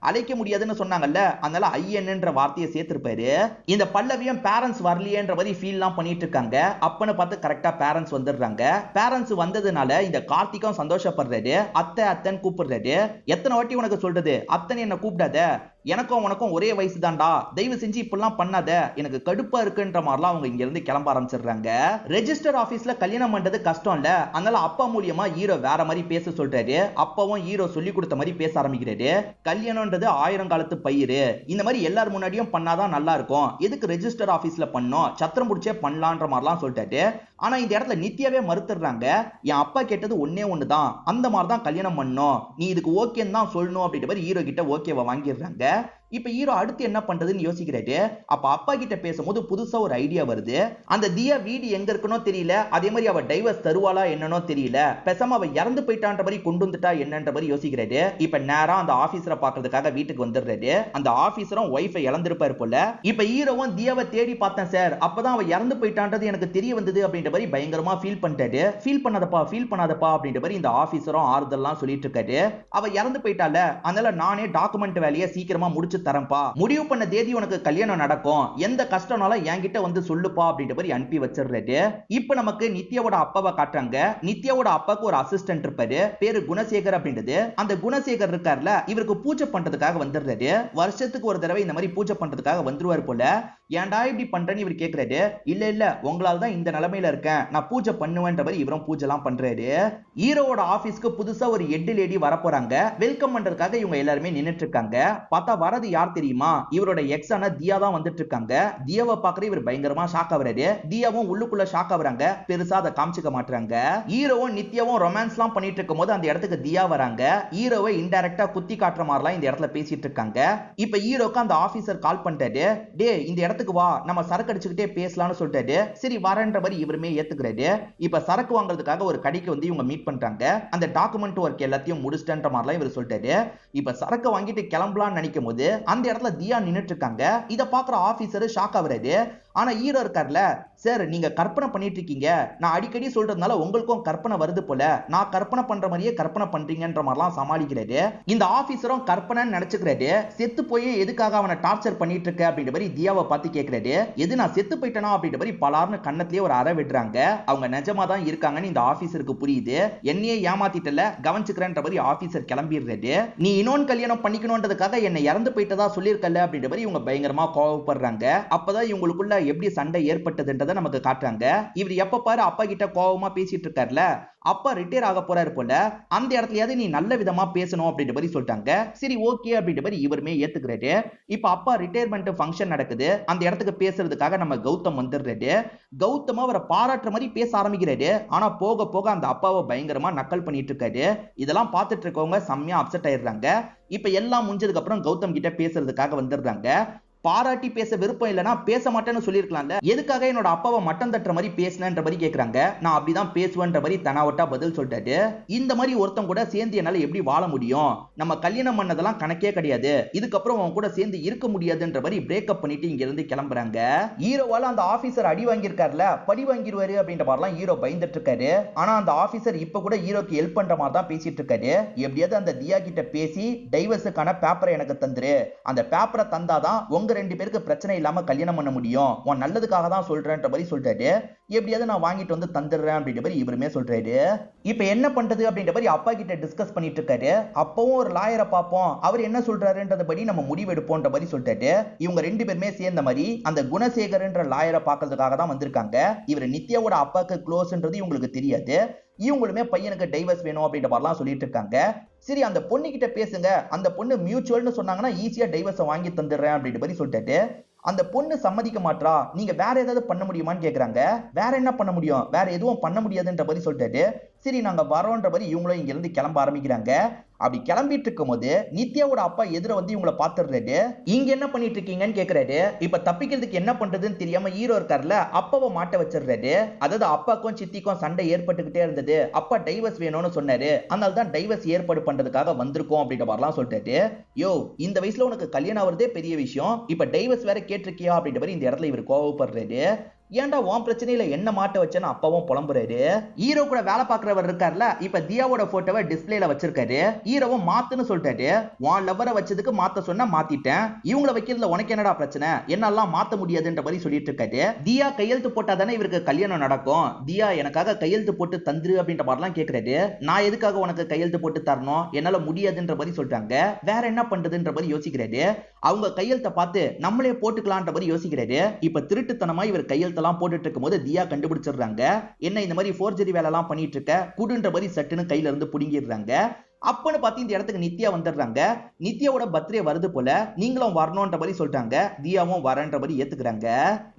அழைக்க முடியாதுன்னு சொன்னாங்கல்ல, அதனால ஐயன்ன்ற வார்த்தையை சேர்த்திருப்பாரு. இந்த பல்லவியும் பேரண்ட்ஸ் வரலையேன்ற மாதிரி ஃபீல்லாம் பண்ணிட்டு இருக்காங்க. அப்பன்னு பார்த்து கரெக்டா பேரண்ட்ஸ் வந்துடுறாங்க. பேரண்ட்ஸ் வந்ததுனால இந்த கார்த்திக்கும் சந்தோஷப்படுறாரு. அத்தை அத்தன் கூப்பிடுறாரு. எத்தனை வாட்டி உனக்கு சொல்றது, அத்தனை என்ன கூப்பிடாத, எனக்கும் உனக்கும் ஒரே வயசு தான்டா, தயவு செஞ்சு இப்படிலாம் பண்ணாத, எனக்கு கடுப்பா இருக்குன்ற மாதிரிலாம் அவங்க இங்க இருந்து கிளம்ப ஆரம்பிச்சிடுறாங்க. ரெஜிஸ்டர் ஆபீஸ்ல கல்யாணம் பண்றது கஷ்டம் இல்ல, அதனால அப்பா மூலியமா ஹீரோ வேற மாதிரி பேச சொல்றாரு. அப்பாவும் ஹீரோ சொல்லி கொடுத்த மாதிரி பேச ஆரம்பிக்கிறாரு. கல்யாணம்ன்றது 1000 காலத்து பயிரு, இந்த மாதிரி எல்லார் முன்னாடியும் பண்ணாதான் நல்லா இருக்கும், எதுக்கு ரெஜிஸ்டர் ஆபீஸ்ல பண்ணோம், சத்திரம் முடிச்சே பண்ணலான்ற மாதிரிலாம் சொல்லிட்டாரு. ஆனா இந்த இடத்துல நித்யாவே மறுத்துறாங்க. என் அப்பா கேட்டது ஒன்னே ஒண்ணுதான், அந்த மாதிரி தான் கல்யாணம் பண்ணோம், நீ இதுக்கு ஓகேன்னு தான் சொல்லணும் அப்படின்ற மாதிரி ஹீரோ கிட்ட ஓகேவா வாங்கிடுறாங்க. இப்ப ஹீரோ அடுத்து என்ன பண்றதுன்னு யோசிக்கிறாரு. அப்ப அப்பா கிட்ட பேசும்போது புதுசா ஒரு ஐடியா வருது. அந்த தியா வீடு எங்க இருக்குனோ தெரியல, அதே மாதிரி அவ டைவர்ஸ் தருவாளா என்னன்னோ தெரியல, பேசாம அவ இறந்து போயிட்டான்ற மாதிரி கொண்டு வந்துட்டா என்னன்ற மாதிரி யோசிக்கிறாரு. இப்ப நேரா அந்த ஆபீசரை பாக்குறதுக்காக வீட்டுக்கு வந்துடுறாரு. அந்த ஆபீசரும் ஒய்ஃபை இழந்திருப்பாரு போல. இப்ப ஹீரோவும் தியாவை தேடி பார்த்தேன் சார், அப்பதான் அவ இறந்து போயிட்டான்றது எனக்கு தெரிய வந்தது அப்படின்ற மாதிரி பயங்கரமா ஃபீல் பண்ணிட்டாரு. ஃபீல் பண்ணாதப்பா அப்படின்ற மாதிரி இந்த ஆபீசரும் ஆறுதல்லாம் சொல்லிட்டு இருக்காரு. அவ இறந்து போயிட்டால, அதனால நானே டாக்குமெண்ட் வேலையை சீக்கிரமா முடிச்சு தரேன்ப்பா, முடிவு பண்ண தேதி உனக்கு கல்யாணம் நடக்கும், எந்த கஷ்டம்னாலும் என்கிட்ட வந்து சொல்லுப்பா அப்படின்ற மாதிரி அனுப்பி வச்சிடுறாரு. இப்ப நமக்கு நித்யாவோட அப்பாவை காட்டுறாங்க. நித்யாவோட அப்பாவுக்கு ஒரு அசிஸ்டன்ட் இருப்பாரு, பேரு குணசேகர் அப்படின்றது. அந்த குணசேகர் இருக்கார்ல, இவருக்கு பூஜை பண்றதுக்காக வந்துடுறாரு. வருஷத்துக்கு ஒரு தடவை இந்த மாதிரி பூஜை பண்றதுக்காக வந்துருவார் போல. ஏன்டா இப்படி பண்றேன்னு இவர் கேக்குறாரு. இல்ல உங்களால தான் இந்த நிலைமையில இருக்கேன், நான் பூஜை பண்ணுவேன்ற மாதிரி இவரும் பூஜை எல்லாம் பண்றாரு. ஹீரோவோட ஆபீஸ்க்கு புதுசா ஒரு ஹெட் லேடி வர போறாங்க. வெல்கம் பண்றதுக்காக இவங்க எல்லாருமே நின்னுட்டு இருக்காங்க. பார்த்தா வரது யார் தெரியுமா, இவரோட எக்ஸான தியா தான் வந்துட்டு இருக்காங்க. தியாவை பாக்குற இவர் பயங்கரமா ஷாக் ஆகுறாரு. தியாவும் உள்ளுக்குள்ள ஷாக் ஆகுறாங்க, பெருசா அதை காமிச்சுக்க மாட்டாங்க. ஹீரோவும் நித்யாவும் ரொமான்ஸ் எல்லாம் பண்ணிட்டு இருக்கும் போது அந்த இடத்துக்கு தியா வராங்க. ஹீரோவை இன்டைரக்டா குத்தி காட்டுற மாதிரிலாம் இந்த இடத்துல பேசிட்டு இருக்காங்க. இப்ப ஹீரோக்கு அந்த ஆபீசர் கால் பண்ணிட்டாரு. டே இந்த இடத்துக்கு வா, நம்ம சரக்கு அடிச்சுக்கிட்டே பேசலாம்னு சொல்லிட்டாரு. சரி வரேன்ற மாதிரி இவருமே ஏத்துக்கிறாரு. இப்ப சரக்கு வாங்குறதுக்காக ஒரு கடைக்கு வந்து இவங்க மீட் பண்றாங்க. அந்த டாக்குமெண்ட் ஒர்க் எல்லாத்தையும் முடிச்சிட்டேன்ற மாதிரிலாம் இவர் சொல்லிட்டாரு. இப்ப சரக்கு வாங்கிட்டு கிளம்பலாம்னு நினைக்கும் போது அந்த இடத்துல தியா நின்னுட்டு இருக்காங்க. இத பாக்குற ஆபீசர் ஷாக் ஆகுறாரு. ஆனா ஹீரோ இருக்கார்ல, சார் நீங்க கற்பனை பண்ணிட்டு இருக்கீங்க, நான் அடிக்கடி சொல்றதுனால உங்களுக்கும் கற்பனை வருது போல, நான் கற்பனை பண்ற மாதிரியே கற்பனை பண்றீங்கன்ற மாதிரிலாம் சமாளிக்கிறாரு. இந்த ஆபீசரும் கற்பனைன்னு நினைச்சுக்கிறாரு. செத்து போய் எதுக்காக அவனை டார்ச்சர் பண்ணிட்டு இருக்க அப்படின்ற மாதிரி தியாவை பார்த்து கேட்கிறாரு. எது நான் செத்து போயிட்டேனா அப்படின்ற மாதிரி பலார்னு கண்ணத்திலேயே ஒரு அறை விடுறாங்க. அவங்க நிஜமா தான் இருக்காங்கன்னு இந்த ஆபீசருக்கு புரியுது. என்னையே ஏமாத்திட்டல, கவனிச்சுக்கிறேன்ற மாதிரி ஆபீசர் கிளம்பிடுறாரு. நீ இன்னொன்னு கல்யாணம் பண்ணிக்கணும்ன்றதுக்காக என்ன இறந்து போயிட்டதா சொல்லியிருக்கல அப்படின்ற மாதிரி இவங்க பயங்கரமா கோவப்படுறாங்க. அப்பதான் இவங்களுக்குள்ள எப்படி சண்டை ஏற்பட்டதுன்றதை நமக்கு காட்டுறாங்க. இவர் எப்ப பாரு அப்பா கிட்ட கோவமா பேசிட்டு இருக்காருல, அப்பா ரிட்டையர் ஆக போறாரு போல, அந்த இடத்துலயாவது நீ நல்ல விதமா பேசணும் அப்படின்ற மாதிரி சொல்லிட்டாங்க. சரி ஓகே அப்படின்ற மாதிரி இவருமே ஏத்துக்கிறாரு. இப்ப அப்பா ரிட்டையர்மெண்ட் ஃபங்க்ஷன் நடக்குது. அந்த இடத்துக்கு பேசுறதுக்காக நம்ம கௌதம் வந்துடுறாரு. கௌதம் அவரை பாராட்டுற மாதிரி பேச ஆரம்பிக்கிறாரு. ஆனா போக போக அந்த அப்பாவை பயங்கரமா நக்கல் பண்ணிட்டு இருக்காரு. இதெல்லாம் பார்த்துட்டு இருக்கவங்க செம்மையா அப்செட் ஆயிடுறாங்க. இப்ப எல்லாம் முடிஞ்சதுக்கு அப்புறம் கௌதம் கிட்ட பேசுறதுக்காக வந்துடுறாங்க. பாராட்டி பேச விருப்பம் இல்லனா பேச மாட்டேன்னு சொல்லிருக்கலாம்ல, எதுக்காக என்னோட அப்பாவை மட்டம் தட்டுற மாதிரி பேசினன்ற மாதிரி கேக்குறாங்க. நான் அப்படிதான் பேசுவேன்ற மாதிரி தனாவட்டா பதில் சொல்லிட்டாரு. இந்த மாதிரி ஒருத்தன் கூட சேர்ந்து என்னால எப்படி வாழ முடியும், நம்ம கல்யாணம் பண்ணதெல்லாம் கணக்கே கிடையாது, இதுக்கப்புறம் அவன் கூட சேர்ந்து இருக்க முடியாதுன்ற மாதிரி பிரேக்கப் பண்ணிட்டு இங்க இருந்து கிளம்புறாங்க. ஹீரோவால அந்த ஆபீசர் அடி வாங்கியிருக்காருல, படி வாங்கிடுவாரு அப்படின்ற மாதிரிலாம் ஹீரோ பயந்துட்டு இருக்காரு. ஆனா அந்த ஆபீசர் இப்ப கூட ஹீரோக்கு ஹெல்ப் பண்ற மாதிரி தான் பேசிட்டு இருக்காரு. எப்படியாவது அந்த தியா கிட்ட பேசி டைவர்ஸுக்கான பேப்பரை எனக்கு தந்துரு, அந்த பேப்பரை தந்தாதான் உங்க ரெண்டு பேருக்கு பிரச்சனை இல்லாம கல்யாணம் பண்ண முடியும், உன் நல்லதுக்காக தான் சொல்றேன்ற மாதிரி சொல்றாரு. எப்படியாவது நான் வாங்கிட்டு வந்து தந்துடுறேன் அப்படின்ற மாதிரி இவருமே சொல்றாரு. இப்ப என்ன பண்றது அப்படின்ற மாதிரி அப்பா கிட்ட டிஸ்கஸ் பண்ணிட்டு இருக்காரு. அப்பவும் ஒரு லாயரை பார்ப்போம், அவர் என்ன சொல்றாருன்றத படி நம்ம முடிவு எடுப்போம்ன்ற மாதிரி சொல்லிட்டாரு. இவங்க ரெண்டு பேருமே சேர்ந்த மாதிரி அந்த குணசேகர்ன்ற லாயரை பார்க்கறதுக்காக தான் வந்திருக்காங்க. இவர் நித்யாவோட அப்பாக்கு க்ளோஸ்ன்றது இவங்களுக்கு தெரியாது. இவங்களுமே பையனுக்கு டைவர்ஸ் வேணும் அப்படின்ற மாதிரிலாம் சொல்லிட்டு இருக்காங்க. சரி அந்த பொண்ணு கிட்ட பேசுங்க, அந்த பொண்ணு மியூச்சுவல்னு சொன்னாங்கன்னா ஈஸியா டைவர்ஸை வாங்கி தந்துடுறேன் அப்படின்ற மாதிரி சொல்லிட்டு அந்த பொண்ணு சம்மதிக்க மாட்டா, நீங்க வேற ஏதாவது பண்ண முடியுமான்னு கேக்குறாங்க. வேற என்ன பண்ண முடியும், வேற எதுவும் பண்ண முடியாதுன்ற மாதிரி சொல்லிட்டு சரி நாங்க வரோன்ற மாதிரி இவங்களும் இங்க இருந்து கிளம்ப ஆரம்பிக்கிறாங்க. அப்படி கிளம்பிட்டு இருக்கும் போது நித்யாவோட அப்பா எதிர வந்து இவங்களை பாத்துறாரு. இங்க என்ன பண்ணிட்டு இருக்கீங்கன்னு கேக்குறாரு. இப்ப தப்பிக்கிறதுக்கு என்ன பண்றதுன்னு தெரியாம ஹீரோ இருக்காருல, அப்பாவை மாட்ட வச்சிடுறாரு. அதாவது அப்பாக்கும் சித்திக்கும் சண்டை ஏற்பட்டுக்கிட்டே இருந்தது, அப்பா டைவர்ஸ் வேணும்னு சொன்னாரு, அதனால தான் டைவர்ஸ் ஏற்பாடு பண்றதுக்காக வந்திருக்கோம் அப்படின்ற மாதிரிலாம் சொல்லிட்டாரு. யோ இந்த வயசுல உனக்கு கல்யாணம் ஆகுறதே பெரிய விஷயம், இப்ப டைவர்ஸ் வேற கேட்டிருக்கியா அப்படின்ற மாதிரி இந்த இடத்துல இவர் கோவப்படுறாரு. ஏன்டா உன் பிரச்சனையில என்ன மாட்ட வச்சேன்னு அப்பாவும் புலம்புறாரு. ஹீரோ கூட வேலை பார்க்கிறவர் இருக்கார்ல, இப்ப தியாவோட போட்டோவை டிஸ்பிளேல வச்சிருக்காரு. ஹீரோவும் மாத்துன்னு சொல்லிட்டாரு. உன் லவ்வரை வச்சதுக்கு மாத்த சொன்னா மாத்திட்டேன், இவங்கள வைக்கிறதுல உனக்கு என்னடா பிரச்சனை, என்னெல்லாம் மாத்த முடியாதுன்ற மாதிரி சொல்லிட்டு இருக்காரு. தியா கையெழுத்து போட்டாதானே இவருக்கு கல்யாணம் நடக்கும், தியா எனக்காக கையெழுத்து போட்டு தந்துரு அப்படின்ற மாதிரிலாம் கேக்குறாரு. நான் எதுக்காக உனக்கு கையெழுத்து போட்டு தரணும், என்னால முடியாதுன்ற மாதிரி சொல்றாங்க. வேற என்ன பண்றதுன்ற மாதிரி யோசிக்கிறாரு. அவங்க கையெழுத்தை பார்த்து நம்மளே போட்டுக்கலான்ற மாதிரி யோசிக்கிறாரு. இப்ப திருட்டுத்தனமா இவர் கையெழுத்தெல்லாம் போட்டுட்டு இருக்கும்போது தியா கண்டுபிடிச்சிடுறாங்க. என்ன இந்த மாதிரி ஃபோர்ஜரி வேலை எல்லாம் பண்ணிட்டு இருக்க, குடுன்ற மாதிரி சட்டுன்னு கையில இருந்து புடுங்கிடுறாங்க. அப்பன்னு பார்த்து இந்த இடத்துக்கு நித்யா வந்துடுறாங்க. நித்யாவோட பர்த்டே வருது போல, நீங்களும் வரணும்ன்ற மாதிரி சொல்றாங்க. தியாவும் வரன்ற மாதிரி ஏத்துக்கிறாங்க.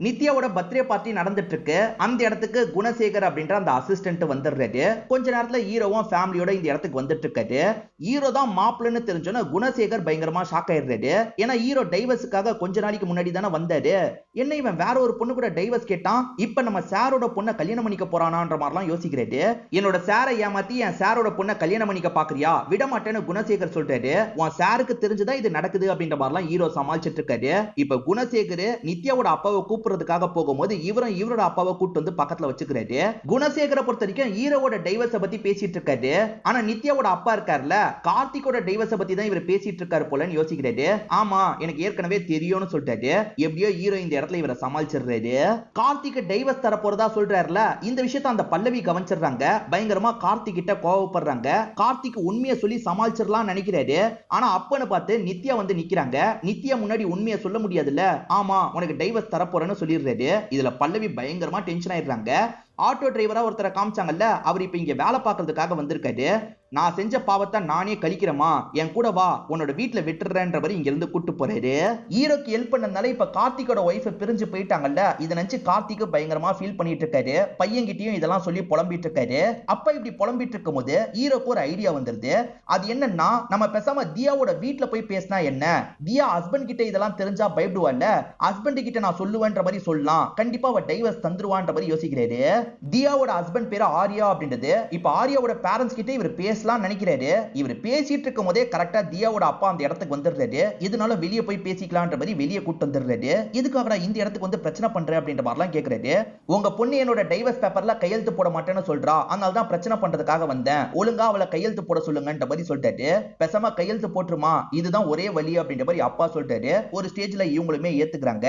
நித்யாவோட பர்த்டே பார்ட்டி நடந்துட்டு இருக்கு. அந்த இடத்துக்கு குணசேகர் அப்படின்ற அந்த அசிஸ்டன்ட் வந்துடுறாரு. கொஞ்ச நேரத்துல ஹீரோவும் ஃபேமிலியோட இந்த இடத்துக்கு வந்துட்டு இருக்காரு. ஹீரோ தான் மாப்பிள்ளைன்னு தெரிஞ்சோன்னா குணசேகர் பயங்கரமா ஷாக் ஆயிடுறாரு. ஏன்னா ஹீரோ டைவர்ஸுக்காக கொஞ்ச நாளைக்கு முன்னாடி தானே வந்தாரு. என்ன இவன் வேற ஒரு பொண்ணு கூட டைவர்ஸ் கேட்டான், இப்ப நம்ம சாரோட பொண்ணை கல்யாணம் பண்ணிக்க போறானான்ற மாதிரிலாம் யோசிக்கிறாரு. என்னோட சாரை ஏமாத்தி என் சாரோட பொண்ணை கல்யாணம் பண்ணிக்க பாக்குறியா, விட மாட்டேன்னு குணசேகர் சொல்றாரு. உன் சாருக்கு தெரிஞ்சுதான் இது நடக்குது அப்படின்ற மாதிரிலாம் ஹீரோ சமாளிச்சிட்டு இருக்காரு. இப்ப குணசேகர் நித்யாவோட அப்பாவை கூப்பிடுறதுக்காக போகும்போது இவரும் இவரோட அப்பாவை கூப்பிட்டு வந்து பக்கத்துல வச்சுக்கிறாரு. குணசேகரை பொறுத்த வரைக்கும் ஹீரோவோட டைவர்ஸ பத்தி பேசிட்டு இருக்காரு. ஆனா நித்யாவோட அப்பா இருக்காருல, கார்த்திகோட டைவர்ஸ பத்தி தான் இவர் பேசிட்டு இருக்காரு போலன்னு யோசிக்கிறாரு. ஆமா எனக்கு ஏற்கனவே தெரியும்னு சொல்லிட்டாரு. எப்படியோ ஹீரோ இந்த இடத்துல இவரை சமாளிச்சிடுறாரு. கார்த்திக் டைவர்ஸ் தர போறதா சொல்றாருல, இந்த விஷயத்தை அந்த பல்லவி கவனிச்சிடுறாங்க. பயங்கரமா கார்த்திக் கிட்ட கோவப்படுறாங்க. கார்த்திக் உண்மையை சொல்லி சமாளிச்சிடலாம் நினைக்கிறாரு. ஆனா அப்பன்னு பார்த்து நித்யா வந்து நிக்கிறாங்க. நித்யா முன்னாடி உண்மையை சொல்ல முடியாதுல்ல, ஆமா உனக்கு டைவர்ஸ் தரப்போறேன்னு சொல்லிடுறாரு. இதுல பல்லவி பயங்கரமா டென்ஷன் ஆயிடுறாங்க. ஆட்டோ டிரைவரா ஒருத்தரை காமிச்சாங்கல்ல, அவர் இப்ப இங்க வேலை பார்க்கறதுக்காக வந்திருக்காரு. நான் செஞ்ச பாவத்தை நானே கழிக்கிறேமா, என் கூட வா, உன்னோட வீட்டுல விட்டுறேன்ற மாதிரி இங்க இருந்து கூட்டு போறாரு. ஹீரோக்கு ஹெல்ப் பண்ணனால இப்ப கார்த்திகோட ஒய்ஃப் பிரிஞ்சு போயிட்டாங்கல்ல, இதை நினைச்சு கார்த்திக் பயங்கரமா ஃபீல் பண்ணிட்டு இருக்காரு. பையன்கிட்டயும் இதெல்லாம் சொல்லி புலம்பிட்டு இருக்காரு. அப்ப இப்படி புலம்பிட்டு இருக்கும் போது ஹீரோக்கு ஒரு ஐடியா வந்துருது. அது என்னன்னா, நம்ம பேசாம தியாவோட வீட்டுல போய் பேசினா என்ன, தியா ஹஸ்பண்ட் கிட்ட இதெல்லாம் தெரிஞ்சா பயப்படுவாள்ல, ஹஸ்பண்ட் கிட்ட நான் சொல்லுவேன்ற மாதிரி சொல்லலாம், கண்டிப்பா அவ டைவர்ஸ் தந்துருவான்ற மாதிரி யோசிக்கிறாரு. தியாவோட ஹஸ்பண்ட் பேரு ஆர்யா அப்படின்றது. இப்ப ஆர்யாவோட பேரண்ட்ஸ் கிட்ட இவர் பேசலாம் நினைக்கிறாரு. இவர் பேசிட்டு இருக்கும் போதே கரெக்டா தியாவோட அப்பா அந்த இடத்துக்கு வந்துடுறாரு. இதனால வெளியே போய் பேசிக்கலான்ற மாதிரி வெளியே கூட்டு வந்துடுறாரு. இதுக்காக இந்த இடத்துக்கு வந்து பிரச்சனை பண்ற அப்படின்ற மாதிரிலாம் கேட்கறாரு. உங்க பொண்ணு என்னோட டைவர்ஸ் பேப்பர்ல கையெழுத்து போட மாட்டேன்னு சொல்றா, அதனால தான் பிரச்சனை பண்றதுக்காக வந்தேன், ஒழுங்கா அவளை கையெழுத்து போட சொல்லுங்கன்ற மாதிரி சொல்லிட்டாரு. பேசாம கையெழுத்து போட்டுருமா, இதுதான் ஒரே வழி அப்படின்ற மாதிரி அப்பா சொல்லிட்டாரு. ஒரு ஸ்டேஜ்ல இவங்களுமே ஏத்துக்கிறாங்க.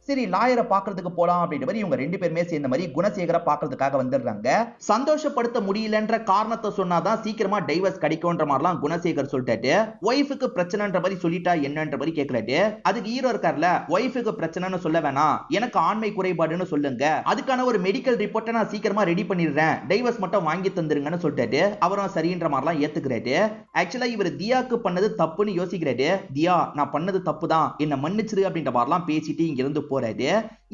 சரி லாயரை பாக்குறதுக்கு போலாம் அப்படின்ற மாதிரி இவங்க ரெண்டு பேருமே சேர்ந்த மாதிரி குணசேகரை பாக்குறதுக்காக வந்துடுறாங்க. சந்தோஷப்படுத்த முடியலன்ற காரணத்தை சொன்னாதான் சீக்கிரமா டைவர்ஸ் கிடைக்கும்ன்ற மாதிரிலாம் குணசேகர் சொல்லிட்டாரு. ஒய்ஃபுக்கு பிரச்சனைன்ற மாதிரி சொல்லிட்டா என்னன்ற மாதிரி கேட்கறாரு. அதுக்கு ஹீரோ இருக்கார்ல, ஒய்ஃபுக்கு பிரச்சனைன்னு சொல்ல வேணாம், எனக்கு ஆண்மை குறைபாடுன்னு சொல்லுங்க, அதுக்கான ஒரு மெடிக்கல் ரிப்போர்ட்டை நான் சீக்கிரமா ரெடி பண்ணிடுறேன், டைவர்ஸ் மட்டும் வாங்கி தந்துருங்கன்னு சொல்லிட்டாரு. அவரும் சரின்ற மாதிரிலாம் ஏத்துக்கிறாரு. ஆக்சுவலா இவர் தியாக்கு பண்ணது தப்புன்னு யோசிக்கிறாரு. தியா நான் பண்ணது தப்பு தான், என்ன மன்னிச்சிரு அப்படின்ற மாதிரிலாம் பேசிட்டு இங்க இருந்து போறாரு.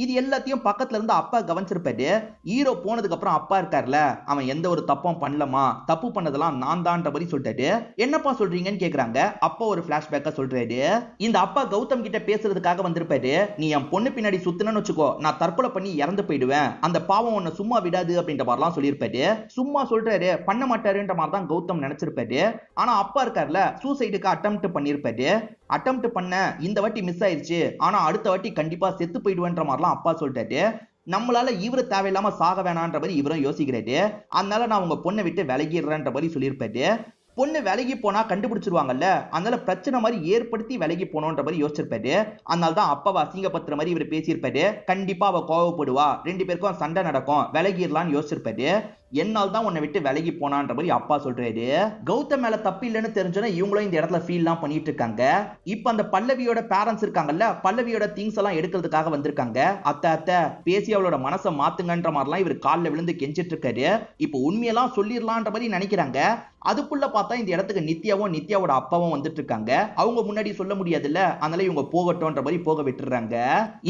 இது எல்லாத்தையும் பக்கத்துல இருந்து அப்பா கவனிச்சிருப்பாரு. ஹீரோ போனதுக்கு அப்புறம் அப்பா இருக்கார்ல, அவன் எந்த ஒரு தப்பும் பண்ணலமா, தப்பு பண்ணதெல்லாம் நான் தான்ன்ற மாதிரி சொல்லிட்டாரு. என்னப்பா சொல்றீங்கன்னு கேக்குறாங்க. அப்பா ஒரு பிளாஷ்பேக்கா சொல்றாரு. இந்த அப்பா கௌதம் கிட்ட பேசுறதுக்காக வந்திருப்பாரு. நீ என் பொண்ணு பின்னாடி சுத்தினு வச்சுக்கோ, நான் தற்கொலை பண்ணி இறந்து போயிடுவேன், அந்த பாவம் உன்னை சும்மா விடாது அப்படின்ற மாதிரிலாம் சொல்லியிருப்பாரு. சும்மா சொல்றாரு, பண்ண மாட்டாருன்ற மாதிரி தான் கௌதம் நினைச்சிருப்பாரு. ஆனா அப்பா இருக்கார்ல, சூசைடுக்கு அட்டெம்ப்ட் பண்ணிருப்பாரு. அட்டெம்ப்ட் பண்ண இந்த வாட்டி மிஸ் ஆயிருச்சு, ஆனா அடுத்த வாட்டி கண்டிப்பா செத்து போயிடுவேன்ற மாதிரிலாம் அப்பா சொல்லிட்டாரு. நம்மளால இவரு தேவையில்லாம சாக வேணான்ற மாதிரி இவரும் யோசிக்கிறாரு. அதனால நான் உங்க பொண்ணை விட்டு விலகிடுறேன்ற மாதிரி சொல்லியிருப்பாரு. பொண்ணு விலகி போனா கண்டுபிடிச்சிருவாங்கல்ல, அதனால பிரச்சனை மாதிரி ஏற்படுத்தி விலகி போனோன்ற மாதிரி யோசிச்சிருப்பாரு. அதனால தான் அப்பாவை அசிங்கப்படுத்துற மாதிரி இவர் பேசியிருப்பாரு. கண்டிப்பா அவ கோவப்படுவா, ரெண்டு பேருக்கும் சண்டை நடக்கும், விலகிடலாம்னு யோசிச்சிருப்பாரு. என்னால் தான் உன்னை விட்டு விலகி போனான்ற மாதிரி அப்பா சொல்றாரு. கௌதம் மேல தப்பு இல்லைன்னு தெரிஞ்சோன்னா இவங்களும் இந்த இடத்துல ஃபீல்லாம் பண்ணிட்டு இருக்காங்க. இப்ப அந்த பல்லவியோட பேரண்ட்ஸ் இருக்காங்கல்ல, பல்லவியோட திங்ஸ் எல்லாம் எடுக்கிறதுக்காக வந்திருக்காங்க. அத்தை அத்தை பேசி அவளோட மனசை மாத்துங்கன்ற மாதிரிலாம் இவர் காலில் விழுந்து கெஞ்சிட்டு இருக்காரு. இப்ப உண்மையெல்லாம் சொல்லிடலான்ற மாதிரி நினைக்கிறாங்க. அதுக்குள்ள பார்த்தா இந்த இடத்துக்கு நித்யாவும் நித்யாவோட அப்பாவும் வந்துட்டு இருக்காங்க. அவங்க முன்னாடி சொல்ல முடியாதுல்ல, அதனால இவங்க போகட்டும்ன்ற மாதிரி போக விட்டுறாங்க.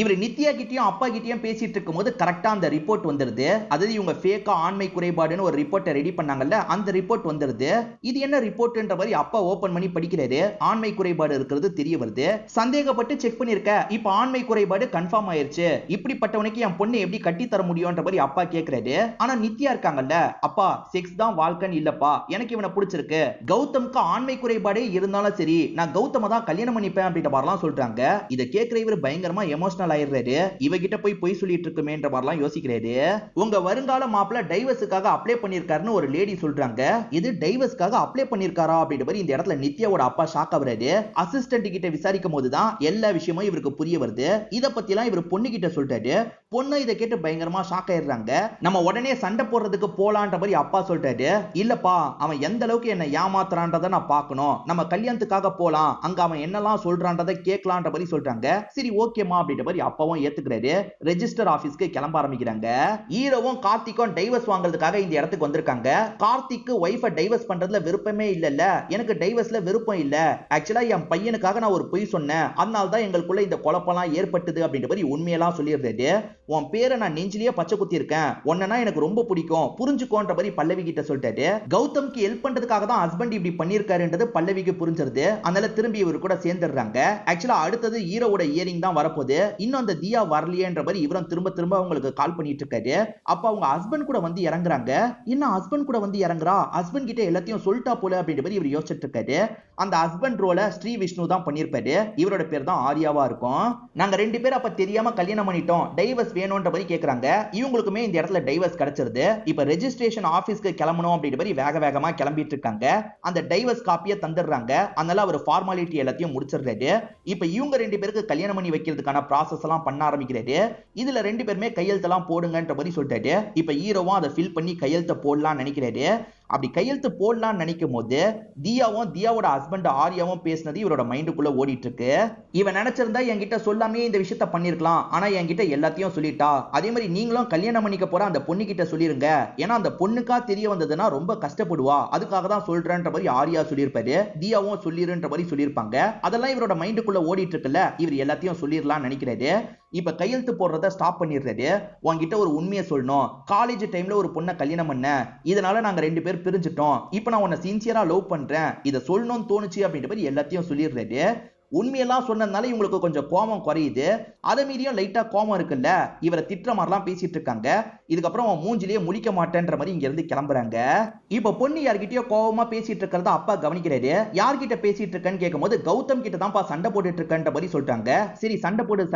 இவர் நித்யா கிட்டயும் அப்பா கிட்டயும் பேசிட்டு இருக்கும் போது கரெக்டா அந்த ரிப்போர்ட் வந்துருது. அதாவது இவங்க ஃபேக்கா ஆண்மை குறை குறைபாடுன்னு ஒரு ரிப்போர்ட்டை ரெடி பண்ணாங்கல்ல, அந்த ரிப்போர்ட் வந்துருது. இது என்ன ரிப்போர்ட்ன்ற மாதிரி அப்பா ஓபன் பண்ணி படிக்கிறாரு. ஆண்மை குறைபாடு இருக்கிறது தெரிய வருது. சந்தேகப்பட்டு செக் பண்ணிருக்க, இப்ப ஆண்மை குறைபாடு கன்ஃபார்ம் ஆயிருச்சு. இப்படிப்பட்டவனுக்கு என் பொண்ணு எப்படி கட்டி தர முடியும்ன்ற மாதிரி அப்பா கேக்குறாரு. ஆனா நித்யா இருக்காங்கல்ல, அப்பா செக்ஸ் தான் வாழ்க்கைன்னு இல்லப்பா, எனக்கு இவனை பிடிச்சிருக்கு. கௌதம்க்கு ஆண்மை குறைபாடே இருந்தாலும் சரி, நான் கௌதம தான் கல்யாணம் பண்ணிப்பேன் அப்படின்ற மாதிரிலாம் சொல்றாங்க. இத கேட்கிற இவர் பயங்கரமா எமோஷனல் ஆயிடுறாரு. இவகிட்ட போய் பொய் சொல்லிட்டு இருக்குமேன்ற மாதிரிலாம் யோசிக்கிறாரு. உங்க வருங்கால மாப்பிள்ள டைவர்ஸுக்காக அப்ளை பண்ணிருக்காருன்னு ஒரு லேடி சொல்றாங்க. இது டைவர்ஸ்க்காக அப்ளை பண்ணிருக்காரா அப்படின்ற மாதிரி இந்த இடத்துல நித்யாவோட அப்பா ஷாக் ஆகுறாரு. அசிஸ்டன்ட் கிட்ட விசாரிக்கும் போதுதான் எல்லா விஷயமும் இவருக்கு புரிய வருது. இத பத்தி எல்லாம் இவர் பொண்ணு கிட்ட சொல்றாரு. பொண்ணு இதை கேட்டு பயங்கரமா ஷாக் ஆயிடுறாங்க. நம்ம உடனே சண்டை போடுறதுக்கு போலான்ற மாதிரி அப்பா சொல்றாரு. இல்லப்பா, அவன் எந்த அளவுக்கு என்ன ஏமாத்துறான்றதை நான் பார்க்கணும். நம்ம கல்யாணத்துக்காக போலாம், அங்க அவன் என்னெல்லாம் சொல்றான்றதை கேட்கலான்ற மாதிரி சொல்றாங்க. சரி ஓகேமா அப்படின்ற மாதிரி அப்பாவும் ஏத்துக்கிறாரு. ரெஜிஸ்டர் ஆபீஸ்க்கு கிளம்ப ஆரம்பிக்கிறாங்க. ஹீரோவும் கார்த்திக்கும் டைவர்ஸ் வாங்குறதுக்காக இந்த இடத்துக்கு வந்திருக்காங்க. கார்த்திக்கு ஒய்ஃபை டைவர்ஸ் பண்றதுல விருப்பமே இல்லல்ல, எனக்கு டைவர்ஸ்ல விருப்பம் இல்ல. ஆக்சுவலா என் பையனுக்காக நான் ஒரு பொய் சொன்னேன், அதனால தான் எங்களுக்குள்ள இந்த குழப்பம்லாம் ஏற்பட்டது அப்படின்ற மாதிரி உண்மையெல்லாம் சொல்லிடுறாரு. உன் பேரை நான் நெஞ்சிலேயே பச்சை குத்தி இருக்கேன், உன்னனா எனக்கு ரொம்ப பிடிக்கும், புரிஞ்சுக்கோன்ற மாதிரி பல்லவி கிட்ட சொல்லிட்டாரு. கௌதம்க்கு ஹெல்ப் பண்றதுக்காக தான் ஹஸ்பண்ட் இப்படி பண்ணிருக்காருன்றது பல்லவிக்கு புரிஞ்சிருது. அதனால திரும்பி இவர் கூட சேர்ந்துடுறாங்க. ஆக்சுவலா அடுத்தது ஹீரோவோட இயரிங் தான் வரப்போகுது. இன்னும் அந்த தியா வரலையேன்ற மாதிரி இவரும் திரும்ப திரும்ப அவங்களுக்கு கால் பண்ணிட்டு இருக்காரு. அப்ப அவங்க ஹஸ்பண்ட் கூட வந்து இறங்குறாங்க. என்ன ஹஸ்பண்ட் கூட வந்து இறங்குறா, ஹஸ்பண்ட் கிட்ட எல்லாத்தையும் சொல்லிட்டா போல அப்படின்ற மாதிரி இவர் யோசிச்சுட்டு இருக்காரு. அந்த ஹஸ்பண்ட் ரோல ஸ்ரீ விஷ்ணு தான் பண்ணிருப்பாரு. இவரோட பேர் தான் ஆர்யாவா இருக்கும். நாங்க ரெண்டு பேரும் அப்ப தெரியாம கல்யாணம் பண்ணிட்டோம், டைவர்ஸ் வேணும்ன்ற மாதிரி கேக்குறாங்க. இவங்களுக்குமே இந்த இடத்துல டைவர்ஸ் கிடைச்சிருது. இப்ப ரெஜிஸ்ட்ரேஷன் ஆபீஸ்க்கு கிளம்பணும் அப்படின்ற மாதிரி வேக வேகமா கிளம்பிட்டு இருக்காங்க. அந்த டைவர்ஸ் காப்பியை தந்துடுறாங்க. அதனால அவர் ஃபார்மாலிட்டி எல்லாத்தையும் முடிச்சிடுறாரு. இப்ப இவங்க ரெண்டு பேருக்கு கல்யாணம் பண்ணி வைக்கிறதுக்கான ப்ராசஸ் எல்லாம் பண்ண ஆரம்பிக்கிறாரு. இதுல ரெண்டு பேருமே கையெழுத்தெல்லாம் போடுங்கன்ற மாதிரி சொல்லிட்டாரு. இப்ப ஹீரோவும் அதை ஃபில் பண்ணி கையெழுத்த போடலாம்னு நினைக்கிறாரு. அப்படி கையெழுத்து போடலாம்னு நினைக்கும் போது தியாவும் தியாவோட ஹஸ்பண்ட் ஆர்யாவும் பேசினது இவரோட மைண்டுக்குள்ள ஓடிட்டு இருக்கு. இவன் நினைச்சிருந்தா என்கிட்ட சொல்லாமே இந்த விஷயத்த பண்ணிருக்கலாம், ஆனா என்கிட்ட எல்லாத்தையும் சொல்லிட்டா. அதே மாதிரி நீங்களும் கல்யாணம் பண்ணிக்க போற அந்த பொண்ணு கிட்ட சொல்லிருங்க, ஏன்னா அந்த பொண்ணுக்கா தெரிய வந்ததுன்னா ரொம்ப கஷ்டப்படுவா, அதுக்காக தான் சொல்றேன்ற மாதிரி ஆர்யா சொல்லியிருப்பாரு. தியாவும் சொல்லிருன்ற மாதிரி சொல்லியிருப்பாங்க. அதெல்லாம் இவரோட மைண்டுக்குள்ள ஓடிட்டு இருக்குல்ல, இவர் எல்லாத்தையும் சொல்லிடலாம்னு நினைக்கிறாரு. இப்ப கையெழுத்து போடுறத ஸ்டாப் பண்ணிடுறாரு. உன்கிட்ட ஒரு உண்மையை சொல்லணும், காலேஜ் டைம்ல ஒரு பொண்ணை கல்யாணம் பண்ண, இதனால நாங்க ரெண்டு பேர் பிரிஞ்சிட்டோம், இப்ப நான் உன்னை சின்சியரா லவ் பண்றேன், இதை சொல்லணும்னு தோணுச்சு அப்படின்ற மாதிரி எல்லாத்தையும் சொல்லிடுறாரு. உண்மையெல்லாம் சொன்னதுனால இவங்களுக்கு கொஞ்சம் கோபம் குறையுது. அதை மீறியும் லைட்டா கோபம் இருக்குல்ல, இவரை திட்டுற மாதிரிலாம் பேசிட்டு இருக்காங்க. இதுக்கப்புறம் அவன் மூஞ்சிலேயே முழிக்க மாட்டேன்ற மாதிரி இங்க இருந்து கிளம்புறாங்க. இப்ப பொண்ணு யார்கிட்டயோ கோபமா பேசிட்டு இருக்கிறத அப்பா கவனிக்கிறாரு. யார்கிட்ட பேசிட்டு இருக்கேன்னு கேட்கும் போது கௌதம் கிட்ட தான்ப்பா சண்டை போட்டுட்டு இருக்கேன்ற மாதிரி சொல்றாங்க. சரி சண்டை போடு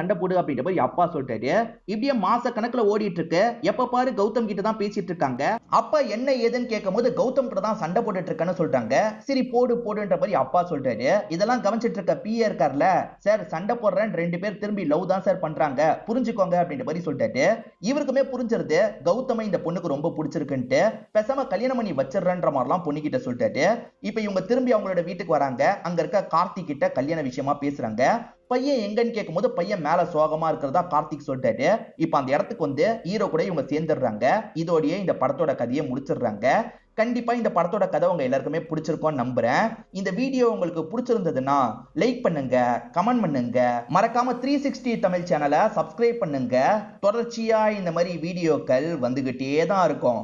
அப்படின்ற மாதிரி அப்பா சொல்லிட்டாரு. இப்படியே மாச கணக்குல ஓடிட்டு இருக்கு. எப்ப பாரு கௌதம் கிட்ட தான் பேசிட்டு இருக்காங்க. அப்பா என்ன ஏதுன்னு கேட்கும் போது கௌதம் கிட்ட தான் சண்டை போட்டுட்டு இருக்கேன்னு சொல்றாங்க. சரி போடுன்ற மாதிரி அப்பா சொல்றாரு. இதெல்லாம் கவனிச்சிட்டு இருக்க பி இருக்கார்ல, சார் சண்டை போடுறேன், ரெண்டு பேர் திரும்பி லவ் தான் சார் பண்றாங்க, புரிஞ்சுக்கோங்க அப்படின்ற மாதிரி சொல்லிட்டாரு. இவருக்குமே புரிஞ்சிருது கௌதம இந்த பொண்ணுக்கு ரொம்ப பிடிச்சிருக்குன்ட்டு, பேசாம கல்யாணம் பண்ணி வச்சிடறன்ற மாதிரிலாம் பொண்ணு கிட்ட சொல்லிட்டாரு. இப்ப இவங்க திரும்பி அவங்களோட வீட்டுக்கு வராங்க. அங்க இருக்க கார்த்திக் கிட்ட கல்யாண விஷயமா பேசுறாங்க. பையன் எங்கன்னு கேட்கும் போது பையன் மேல சோகமா இருக்கிறதா கார்த்திக் சொல்லிட்டாரு. இப்ப அந்த இடத்துக்கு வந்து ஹீரோ கூட இவங்க சேர்ந்துடுறாங்க. இதோடயே இந்த படத்தோட கதையை முடிச்சிடுறாங்க. கண்டிப்பா இந்த படத்தோட கதை உங்க எல்லாருக்குமே பிடிச்சிருக்கும்னு நம்புறேன். இந்த வீடியோ உங்களுக்கு பிடிச்சிருந்ததுன்னா லைக் பண்ணுங்க, கமெண்ட் பண்ணுங்க, மறக்காம 360 தமிழ் சேனலை சப்ஸ்கிரைப் பண்ணுங்க. தொடர்ச்சியா இந்த மாதிரி வீடியோக்கள் வந்துகிட்டே தான் இருக்கும்.